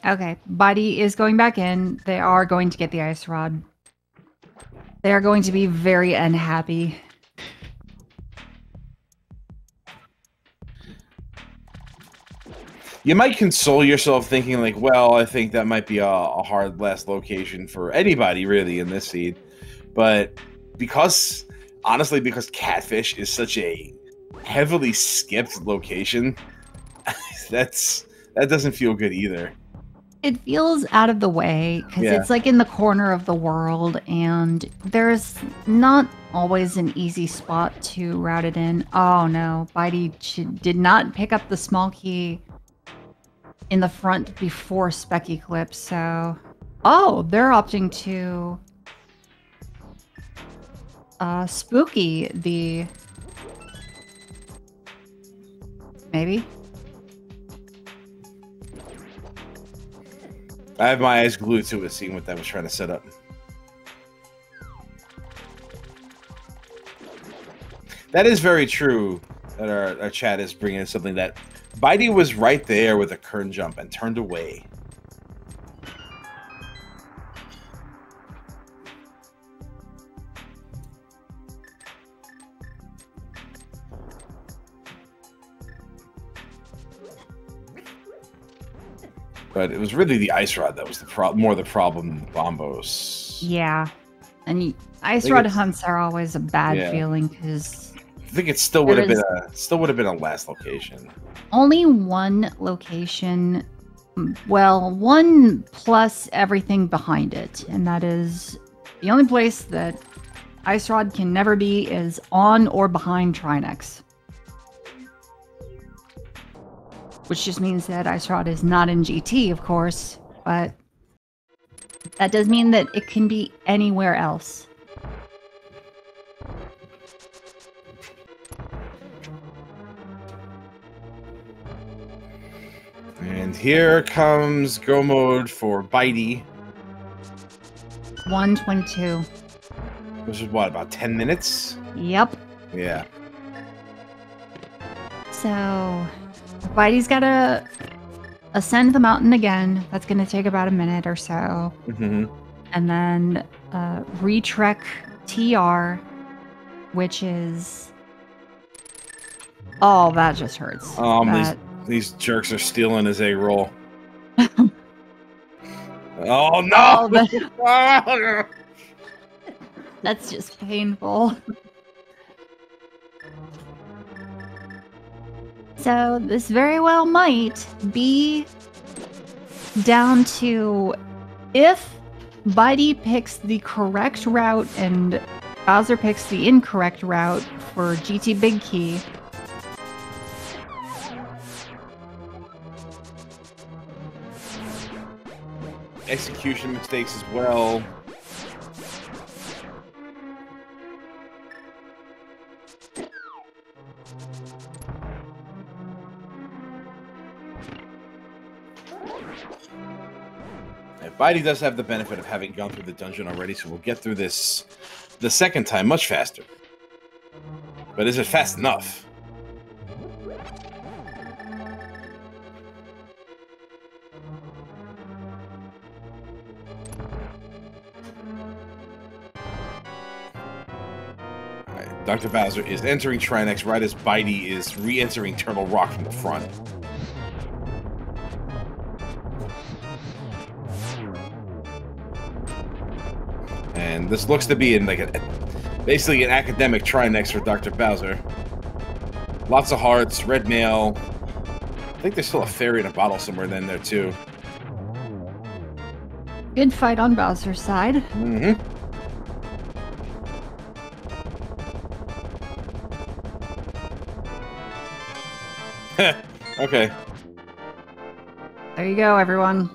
B: Okay, bydey is going back in. They are going to get the ice rod. They are going to be very unhappy.
A: You might console yourself thinking like, well, I think that might be a hard last location for anybody really in this seed. But because, honestly, because Catfish is such a heavily skipped location, that doesn't feel good either.
B: It feels out of the way because it's like in the corner of the world, and there's not always an easy spot to route it in. Oh no, bydey did not pick up the small key in the front before Specky Clip, so... Oh, they're opting to... Spooky the... Maybe?
A: I have my eyes glued to it, seeing what that was trying to set up. That is very true that our chat is bringing in something that bydey was right there with a kern jump and turned away. But it was really the ice rod that was the more the problem than the bombos.
B: Yeah. And ice rod hunts are always a bad feeling because
A: I think it still would have been a last location.
B: Only one location, well, one plus everything behind it, and that is the only place that ice rod can never be is on or behind Trinex. Which just means that ice rod is not in GT, of course, but that does mean that it can be anywhere else.
A: And here comes go mode for bydey.
B: 122.
A: Which is what, about 10 minutes?
B: Yep.
A: Yeah.
B: So, bydey's got to ascend the mountain again. That's going to take about a minute or so.
A: Mm-hmm.
B: And then retrek TR, which is... Oh, that just hurts.
A: These jerks are stealing his egg roll. Oh, no!
B: Oh, that's just painful. So this very well might be down to if bydey picks the correct route and Bowser picks the incorrect route for GT Big Key.
A: Execution mistakes as well. bydey does have the benefit of having gone through the dungeon already, so we'll get through this the second time much faster. But is it fast enough? Alright, Dr. Bowser is entering Trinex right as bydey is re-entering Turtle Rock from the front. And this looks to be in like basically an academic Trinex for Dr. Bowser. Lots of hearts, red mail. I think there's still a fairy in a bottle somewhere in there too.
B: Good fight on Bowser's side.
A: Mm-hmm. Okay.
B: There you go, everyone.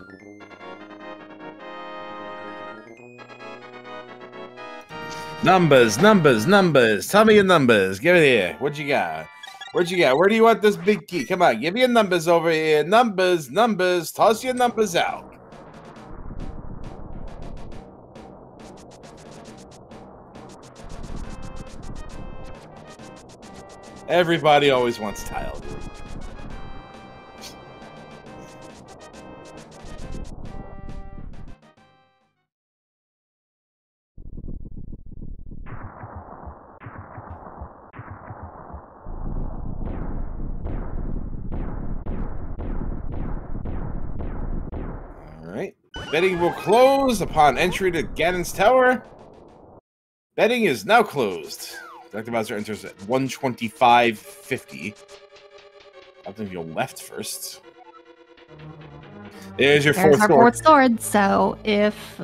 A: Numbers, numbers, numbers. Tell me your numbers. Give it here. What you got? What you got? Where do you want this big key? Come on, give me your numbers over here. Numbers, numbers. Toss your numbers out. Everybody always wants tile. Alright. Betting will close upon entry to Ganon's Tower. Betting is now closed. Dr. Bowser enters at 125.50. I think you'll left first. There's your
B: There's
A: fourth
B: our
A: sword.
B: fourth sword. So if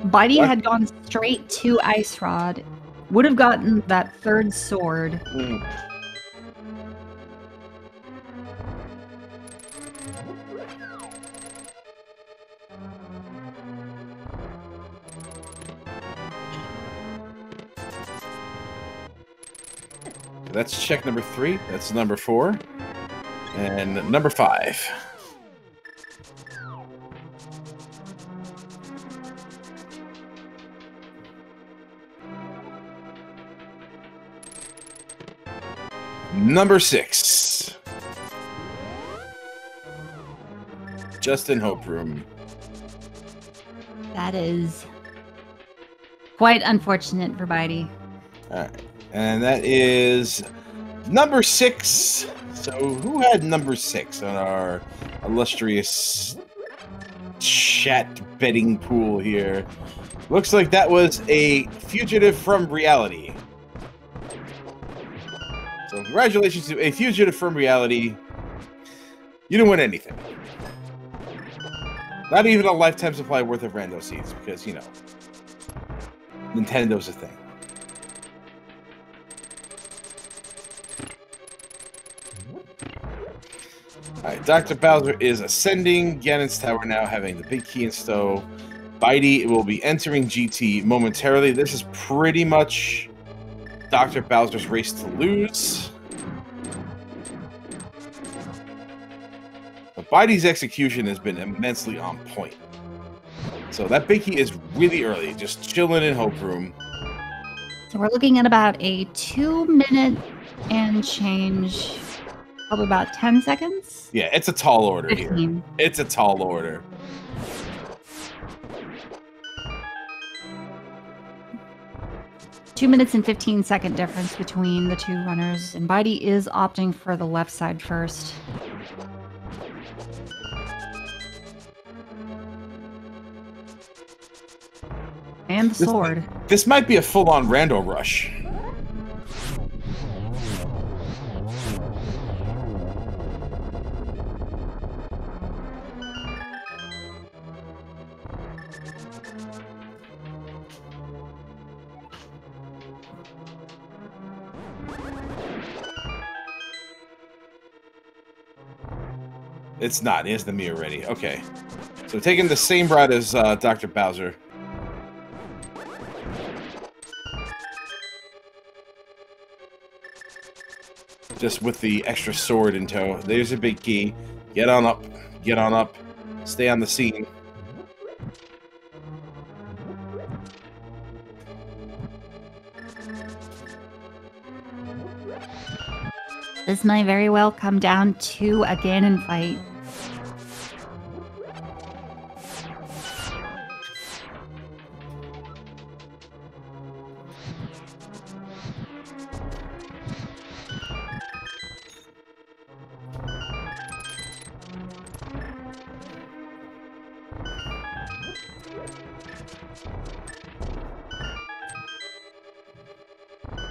B: bydey had gone straight to Ice Rod, would have gotten that third sword.
A: That's check number 3. That's number 4. And number 5. Number 6. Just in Hope Room.
B: That is quite unfortunate for bydey.
A: Alright. And that is number 6. So who had number 6 on our illustrious chat betting pool here? Looks like that was a fugitive from reality. So congratulations to a fugitive from reality. You didn't win anything. Not even a lifetime supply worth of rando seeds, because, you know, Nintendo's a thing. Alright, Dr. Bowser is ascending Ganon's Tower now, having the big key in stow. bydey will be entering GT momentarily. This is pretty much Dr. Bowser's race to lose. But bydey's execution has been immensely on point. So that big key is really early, just chilling in Hope Room.
B: So we're looking at about a 2-minute and change, probably about 10 seconds.
A: Yeah, it's a tall order
B: 15.
A: here. It's a tall order.
B: Two-minute and 15-second difference between the two runners, and bydey is opting for the left side first. And the sword.
A: This might be a full-on rando rush. It's not. He has the mirror ready. Okay. So taking the same route as Dr. Bowser. Just with the extra sword in tow. There's a big key. Get on up. Get on up. Stay on the scene.
B: This might very well come down to a Ganon fight.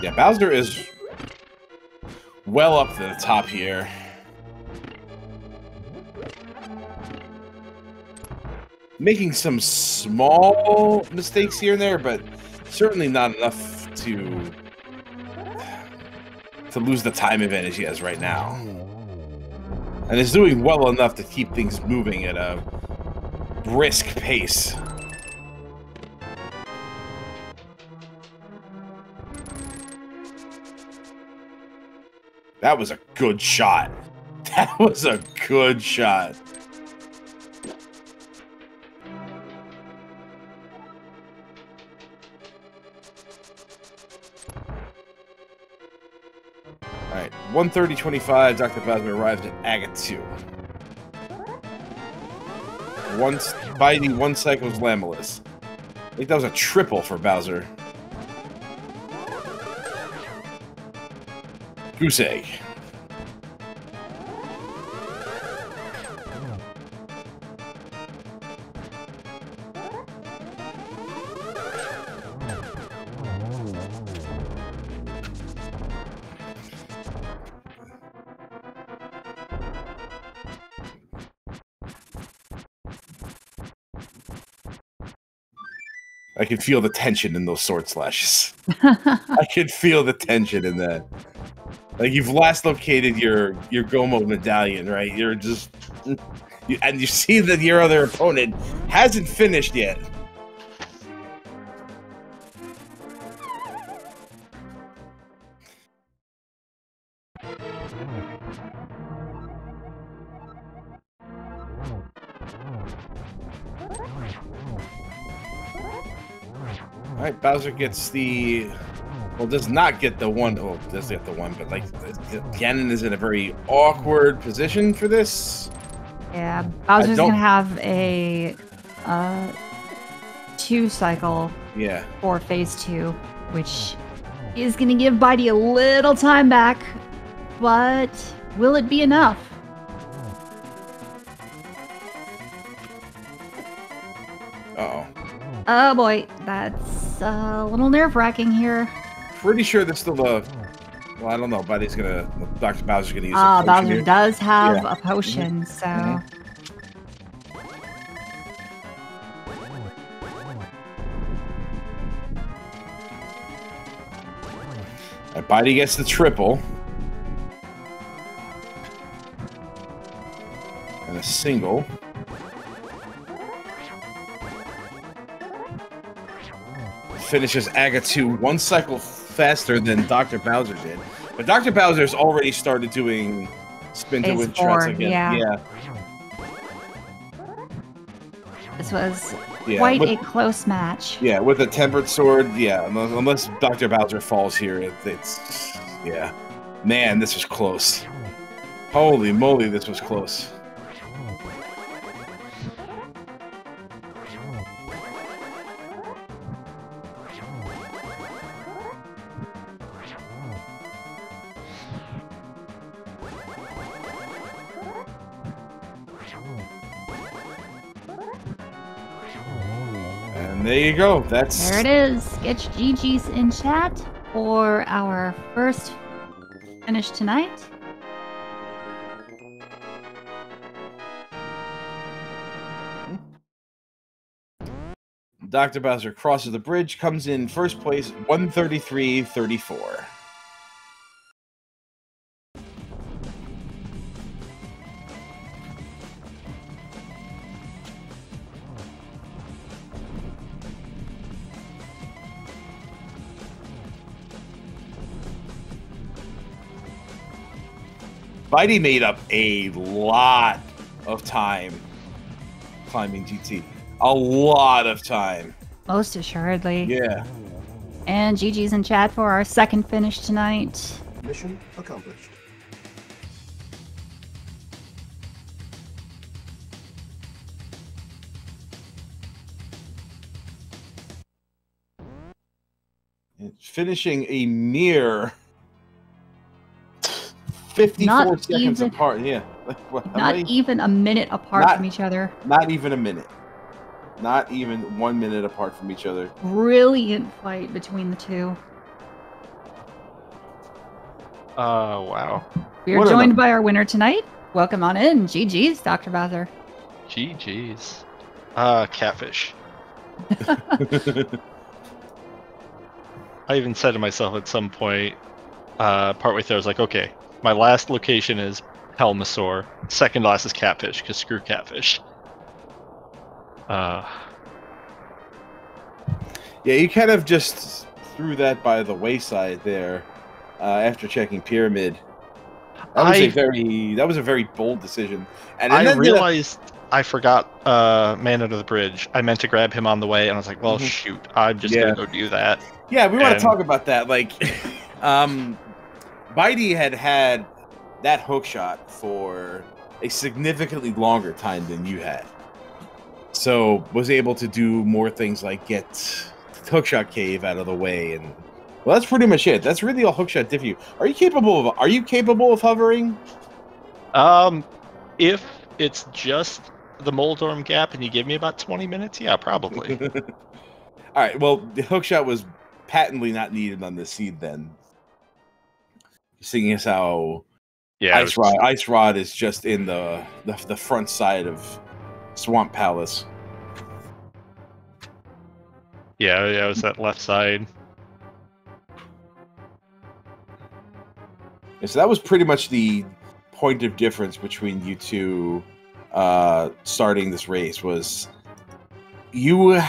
A: Yeah, Bowser is well up to the top here. Making some small mistakes here and there, but certainly not enough to lose the time advantage he has right now. And is doing well enough to keep things moving at a brisk pace. That was a good shot. That was a good shot. All right, 1:30:25. Dr. Bowser arrives at Agate 2. Bydey 1 cycles Lamellus. I think that was a triple for Bowser. Goose egg. I can feel the tension in those sword slashes. I can feel the tension in that. Like, you've last located your Gomo medallion, right? You're just... and you see that your other opponent hasn't finished yet. Alright, Bowser gets the... Well, does not get the one. Oh, does get the one, but like Ganon is in a very awkward position for this.
B: Yeah, Bowser's gonna have a 2 cycle.
A: Yeah.
B: For phase 2, which is gonna give Bydey a little time back, but will it be enough?
A: Uh-oh.
B: Oh boy, that's a little nerve-wracking here.
A: Pretty sure there's still a... Well, I don't know. Bydey's gonna... Dr. Bowser's gonna use a potion
B: Bowser
A: here.
B: does have a potion, so...
A: Bydey gets the triple. And a single. Finishes Agate 2 1 cycle faster than Dr. Bowser did. But Dr. Bowser's already started doing spin to win shots again. Yeah.
B: This was quite a close match.
A: Yeah, with a tempered sword. Yeah, unless Dr. Bowser falls here, it's... Yeah. Man, this was close. Holy moly, this was close. And there you go. There
B: it is. Get GG's in chat for our first finish tonight.
A: Dr. Bowser crosses the bridge, comes in first place, 133.34. Bydey made up a lot of time climbing GT. A lot of time.
B: Most assuredly.
A: Yeah.
B: And GG's in chat for our second finish tonight.
C: Mission accomplished.
A: finishing a mere 54 seconds apart. Yeah.
B: Not even a minute apart from each other.
A: Not even a minute. Not even 1 minute apart from each other.
B: Brilliant fight between the two.
D: Wow.
B: We are joined by our winner tonight. Welcome on in. GG's, Dr. Bowser.
D: GG's. Catfish. I even said to myself at some point, partway through, I was like, okay, my last location is Helmasaur. Second last is Catfish, because screw Catfish.
A: Yeah, you kind of just threw that by the wayside there after checking Pyramid. That was a very bold decision. And
D: I realized I forgot Man Under the Bridge. I meant to grab him on the way, and I was like, well, shoot, I'm just going to go do that.
A: Yeah, we want to talk about that. Like, bydey had that hook shot for a significantly longer time than you had. So was able to do more things like get hookshot cave out of the way, and well, that's pretty much it. That's really all hookshot did for you. Are you capable of hovering?
D: If it's just the Moldorm gap and you give me about 20 minutes, yeah, probably.
A: All right. Well, the hookshot was patently not needed on this seed then, seeing as how Ice Rod is just in the front side of Swamp Palace.
D: Yeah, it was that left side.
A: So that was pretty much the point of difference between you two starting this race. Was you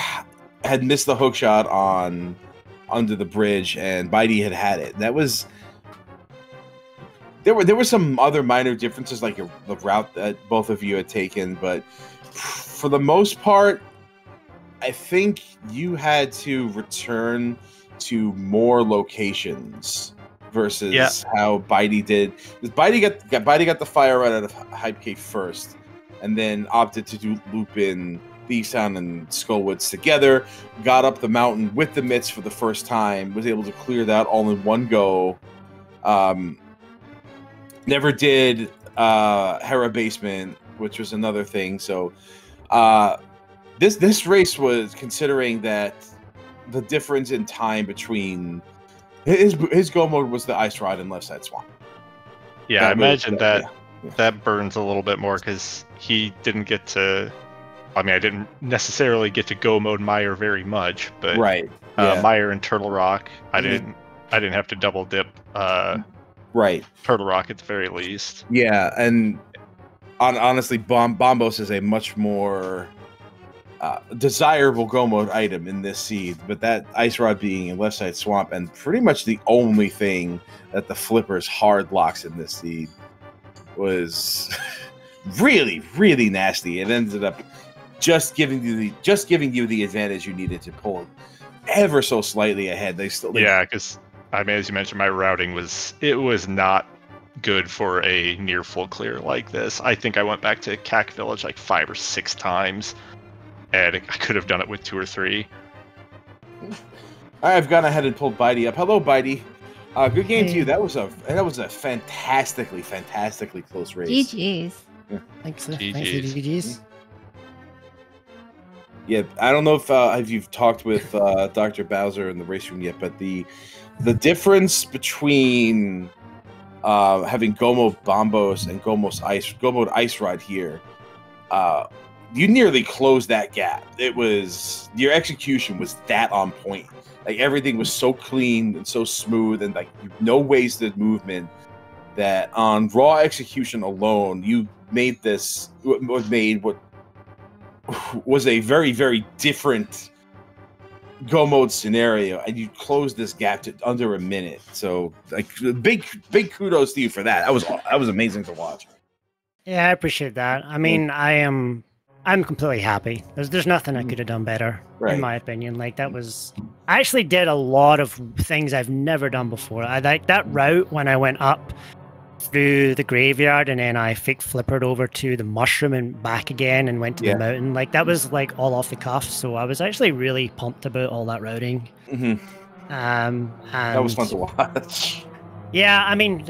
A: had missed the hook shot on Under the Bridge, and bydey had it. That was there were some other minor differences, like the route that both of you had taken, but for the most part, I think you had to return to more locations versus how bydey did. Because bydey got the fire right out of Hype Cave first, and then opted to loop in Beeftown and Skullwoods together. Got up the mountain with the mitts for the first time. Was able to clear that all in one go. Never did Hera Basement, which was another thing. So this race was, considering that the difference in time between his go mode was the Ice Rod and Left Side Swamp.
D: Yeah, I imagine that burns a little bit more because he didn't get to. I mean, I didn't necessarily get to go mode Meyer very much, but Meyer and Turtle Rock, I didn't have to double dip. Turtle Rock at the very least.
A: Yeah, and honestly, Bombos is a much more desirable go mode item in this seed, but that Ice Rod being in Left Side Swamp, and pretty much the only thing that the flippers hard locks in this seed, was really, really nasty. It ended up just giving you the advantage you needed to pull ever so slightly ahead.
D: Because I mean, as you mentioned, my routing was not good for a near full clear like this. I think I went back to CAC Village like 5 or 6 times, and I could have done it with 2 or 3.
A: I've gone ahead and pulled bydey up. Hello, bydey. Good game to you. That was a fantastically close race.
B: GG's.
A: Yeah.
E: Thanks, GG's.
A: Yeah, I don't know if you've talked with Dr. Bowser in the race room yet, but the difference between having Go Mode Bombos and Go Mode Ice Rod here, you nearly closed that gap. It was, your execution was that on point. Like, everything was so clean and so smooth, and like no wasted movement, that on raw execution alone, you made what was a very, very different go mode scenario, and you closed this gap to under a minute. So, like, big kudos to you for that. That was amazing to watch.
E: Yeah, I appreciate that. I mean, I'm completely happy. There's nothing I could have done better, in my opinion. Like, I actually did a lot of things I've never done before. I like that route when I went up through the graveyard, and then I fake flippered over to the mushroom and back again and went to the mountain. Like, that was like all off the cuff. So I was actually really pumped about all that routing.
A: That was fun to watch.
E: Yeah, I mean,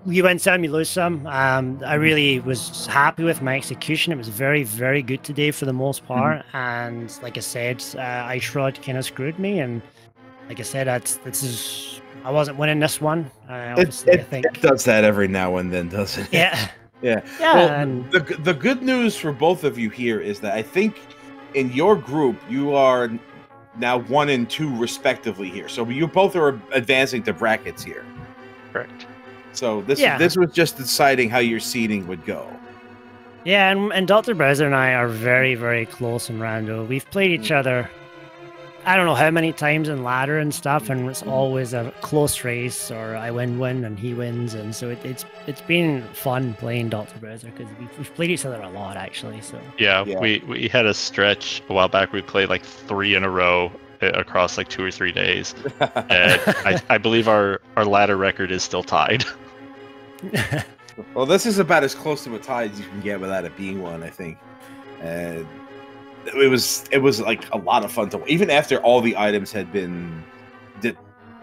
E: you win some, you lose some. I really was happy with my execution. It was very, very good today for the most part. And like I said, Ice Rod kind of screwed me. And like I said, I wasn't winning this one. I think
A: it does that every now and then, doesn't it?
E: Yeah.
A: Yeah. Well, the good news for both of you here is that I think in your group you are now 1 and 2 respectively here. So you both are advancing to brackets here.
D: Correct.
A: So this was just deciding how your seeding would go.
E: Yeah, and Dr. Browser and I are very, very close in Rando. We've played each other, I don't know how many times in ladder and stuff, and it's always a close race, or I win and he wins, and so it's been fun playing Dr. Browser because we've played each other a lot actually. So
D: yeah, we had a stretch a while back. We played like 3 in a row across like 2 or 3 days, and I believe our ladder record is still tied.
A: Well, this is about as close to a tie as you can get without it being one, I think. It was like a lot of fun to, even after all the items had been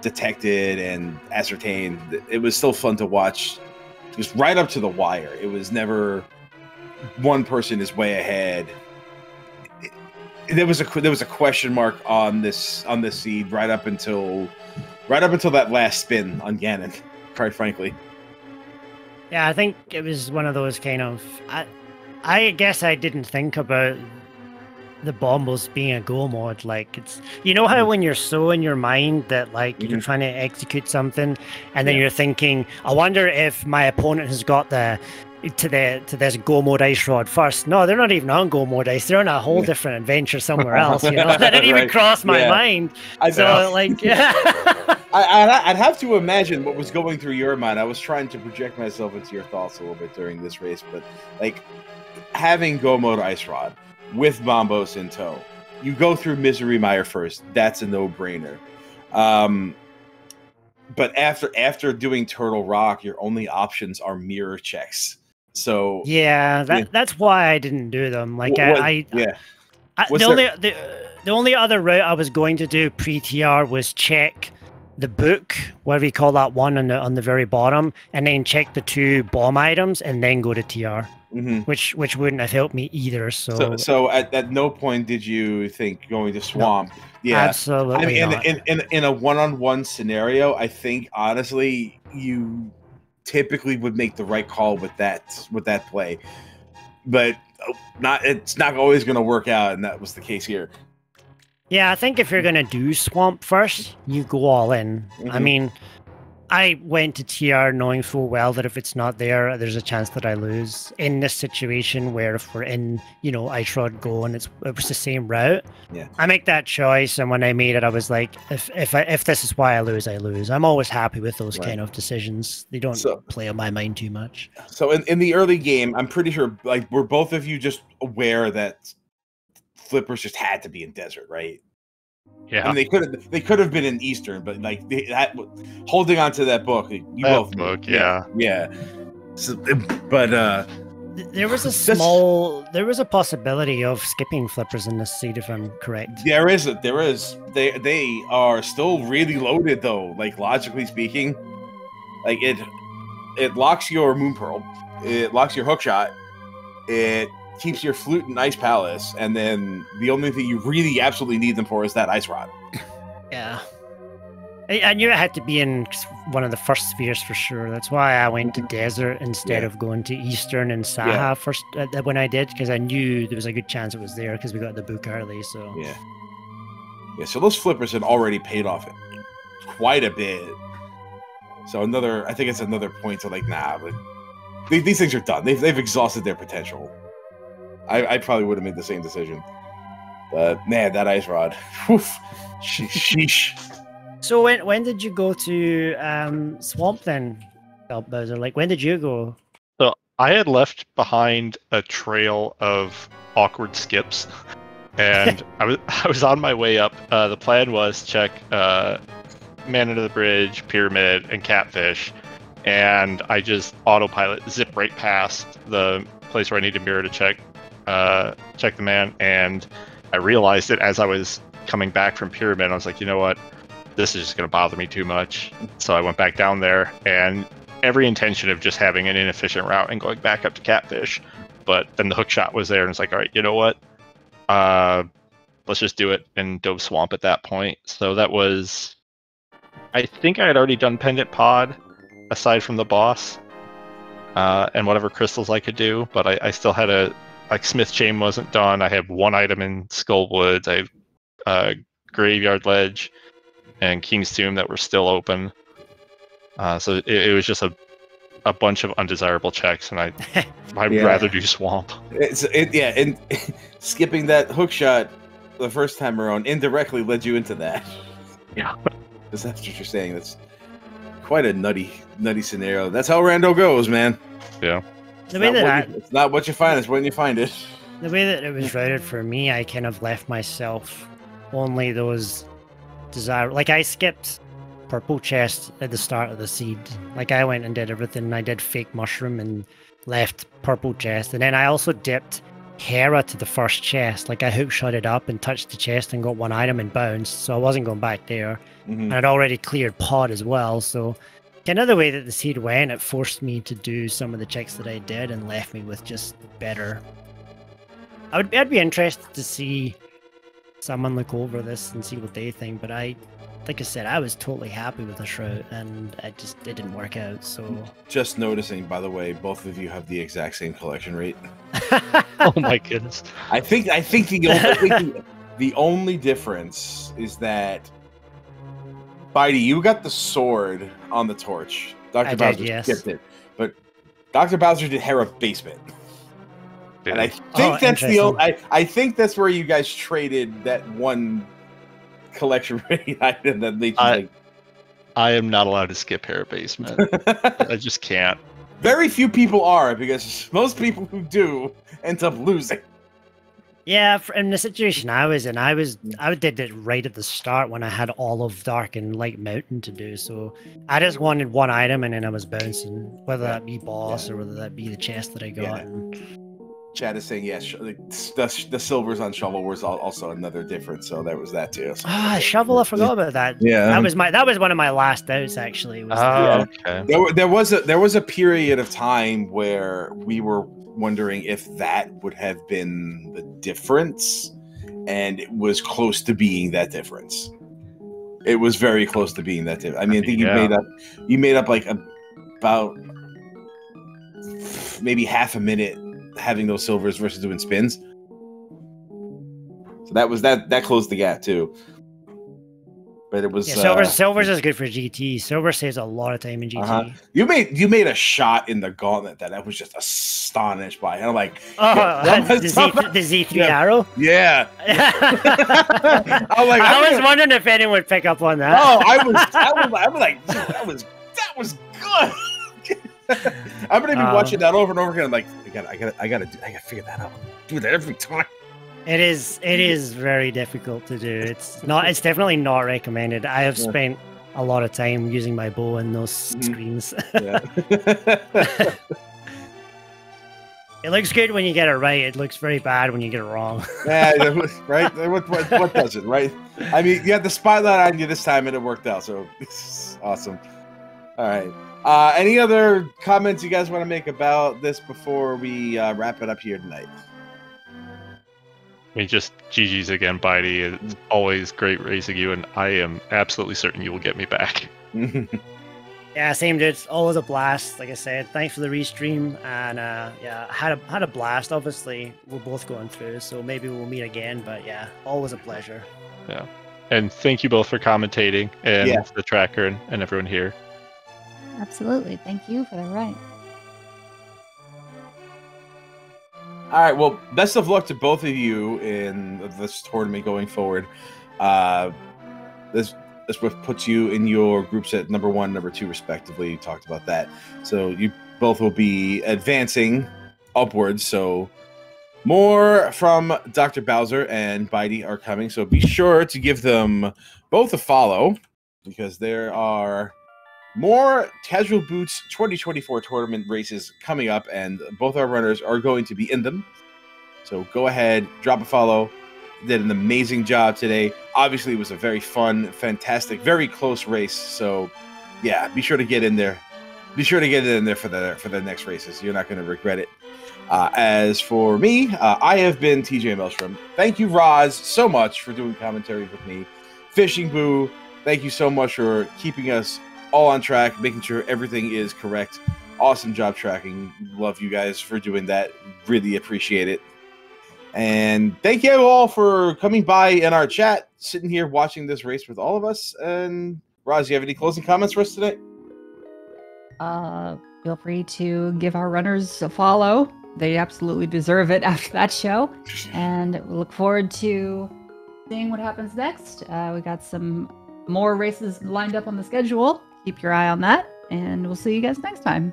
A: detected and ascertained. It was still fun to watch, just right up to the wire. It was never one person is way ahead. There was a question mark on this seed right up until that last spin on Ganon, quite frankly.
E: Yeah, I think it was one of those kind of... I guess I didn't think about the bombos being a go mode. Like, it's... You know how when you're so in your mind that, like, you're trying to execute something, and then you're thinking, I wonder if my opponent has got to this go mode ice rod first. No, they're not even on go mode ice. They're on a whole different adventure somewhere else. You know, that didn't even cross my mind.
A: I'd have to imagine what was going through your mind. I was trying to project myself into your thoughts a little bit during this race, but like having go mode ice rod with bombos in tow, you go through Misery Mire first. That's a no-brainer. But after doing Turtle Rock, your only options are mirror checks. So
E: yeah, that's why I didn't do them. Like the only other route I was going to do pre-TR was check the book, whatever you call that one on the very bottom, and then check the 2 bomb items, and then go to TR, which wouldn't have helped me either. So
A: at no point did you think going to Swamp?
E: No,
A: yeah,
E: absolutely.
A: I mean, in a one-on-one scenario, I think honestly you typically would make the right call with that play, but it's not always going to work out, and that was the case here.
E: Yeah, I think if you're going to do Swamp first, you go all in. I mean, I went to TR knowing full well that if it's not there, there's a chance that I lose. In this situation where if we're in, Ice Rod Go and it was the same route, I make that choice. And when I made it, I was like, if this is why I lose, I lose. I'm always happy with those kind of decisions. They don't play on my mind too much.
A: So in the early game, I'm pretty sure, like, were both of you just aware that flippers just had to be in desert, right?
D: Yeah,
A: I mean, they could have been in Eastern, but like holding on to that book, you both
D: book,
A: yeah. So, but
E: there was a possibility of skipping flippers in this seed, if I'm correct.
A: There is. They are still really loaded though. Like logically speaking, like it locks your Moon Pearl, it locks your hookshot, it keeps your flute and ice palace, and then the only thing you really absolutely need them for is that ice rod.
E: Yeah, I knew it had to be in one of the first spheres for sure. That's why I went to desert instead of going to Eastern and Saha first when I did, because I knew there was a good chance it was there because we got the book early. So
A: yeah. So those flippers had already paid off quite a bit. So I think it's another point to like, nah, but these things are done. They've exhausted their potential. I probably would have made the same decision. But man, that ice rod. Woof. Sheesh.
E: So when did you go to Swamp then, Bowser? Like, when did you go?
D: So I had left behind a trail of awkward skips, and I was on my way up. The plan was check Man Under the Bridge, Pyramid, and Catfish, and I just autopilot zip right past the place where I need to mirror to check the man, and I realized it as I was coming back from Pyramid. I was like, you know what? this is just going to bother me too much. So I went back down there, and every intention of just having an inefficient route and going back up to Catfish. But then the hook shot was there, and it's like, all right, you know what? Let's just do it, and dove swamp at that point. So that was, I think I had already done Pendant Pod, aside from the boss, and whatever crystals I could do. But I still had like Smith Chain wasn't done. I had one item in Skull Woods. I have Graveyard Ledge and King's Tomb that were still open. So it was just a bunch of undesirable checks, and I'd rather do Swamp.
A: And skipping that hook shot the first time around indirectly led you into that.
D: Yeah.
A: That's what you're saying. That's quite a nutty scenario. That's how rando goes, man.
D: Yeah.
A: It's not what you find, it's when you find it.
E: The way that it was routed for me, I kind of left myself only those desire. Like, I skipped purple chest at the start of the seed. Like, I went and did everything. I did fake mushroom and left purple chest, and then I also dipped Hera to the first chest. Like, I hook shot it up and touched the chest and got one item and bounced, so I wasn't going back there. And I'd already cleared pod as well, so kind of the way that the seed went, it forced me to do some of the checks that I did and left me with just better. I'd be interested to see someone look over this and see what they think, but like I said, I was totally happy with the shroud, and it didn't work out. So
A: just noticing, by the way, both of you have the exact same collection rate.
D: Oh my goodness!
A: I think the only difference is that Bydey, you got the sword on the torch. Dr. Bowser skipped it, but Dr. Bowser did Hera Basement. Yeah. And I think that's I think that's where you guys traded that one collection rate item that they just
D: I am not allowed to skip Hera Basement. I just can't.
A: Very few people are, because most people who do end up losing.
E: Yeah, in the situation I was in, I did it right at the start when I had all of Dark and Light Mountain to do. So I just wanted one item, and then I was bouncing, whether that be boss or whether that be the chest that I got.
A: Chad is saying yes. The silvers on Shovel was also another difference, so there was that too.
E: Shovel! I forgot about that.
A: Yeah,
E: that was one of my last outs actually.
D: Okay.
A: There was a period of time where we were wondering if that would have been the difference, and it was close to being that difference. It was very close to being that difference. I mean, I think you made up like about maybe half a minute having those silvers versus doing spins. So that closed the gap too. But it was
E: silvers is good for GT. Silver saves a lot of time in GT.
A: You made a shot in the gauntlet that I was just astonished by. And I'm like,
E: the Z3 arrow.
A: Yeah.
E: I was wondering if anyone would pick up on that.
A: Oh, I was like, that was good. I'm gonna be watching that over and over again. I'm like, I gotta figure that out. Do that every time.
E: It is very difficult to do. It's definitely not recommended. I have spent a lot of time using my bow in those screens. It looks good when you get it right. It looks very bad when you get it wrong.
A: Yeah, right. What does it, right? I mean, you had the spotlight on you this time, and it worked out. So it's awesome. All right. Any other comments you guys want to make about this before we wrap it up here tonight?
D: I mean, just GG's again, Bydey. It's always great racing you, and I am absolutely certain you will get me back.
E: Yeah, same dude. It's always a blast. Like I said, thanks for the restream, and had a blast. Obviously, we're both going through, so maybe we'll meet again. But yeah, always a pleasure.
D: Yeah, and thank you both for commentating, and the tracker and everyone here.
B: Absolutely, thank you for the right.
A: All right, well, best of luck to both of you in this tournament going forward. This puts you in your groups at number 1, number 2, respectively. You talked about that. So you both will be advancing upwards. So more from Dr. Bowser and Bydey are coming. So be sure to give them both a follow, because there are more Casual Boots 2024 tournament races coming up, and both our runners are going to be in them. So go ahead, drop a follow, did an amazing job today. Obviously, it was a very fun, fantastic, very close race. So, yeah, be sure to get in there. Be sure to get in there for the next races. You're not going to regret it. As for me, I have been TJ Maelstrom. Thank you, Roz, so much for doing commentary with me. Fishing Boo, thank you so much for keeping us all on track, making sure everything is correct. Awesome job tracking. Love you guys for doing that. Really appreciate it. And thank you all for coming by in our chat, sitting here watching this race with all of us. And Roz, you have any closing comments for us today?
B: Feel free to give our runners a follow. They absolutely deserve it after that show. And we look forward to seeing what happens next. We got some more races lined up on the schedule. Keep your eye on that. And we'll see you guys next time.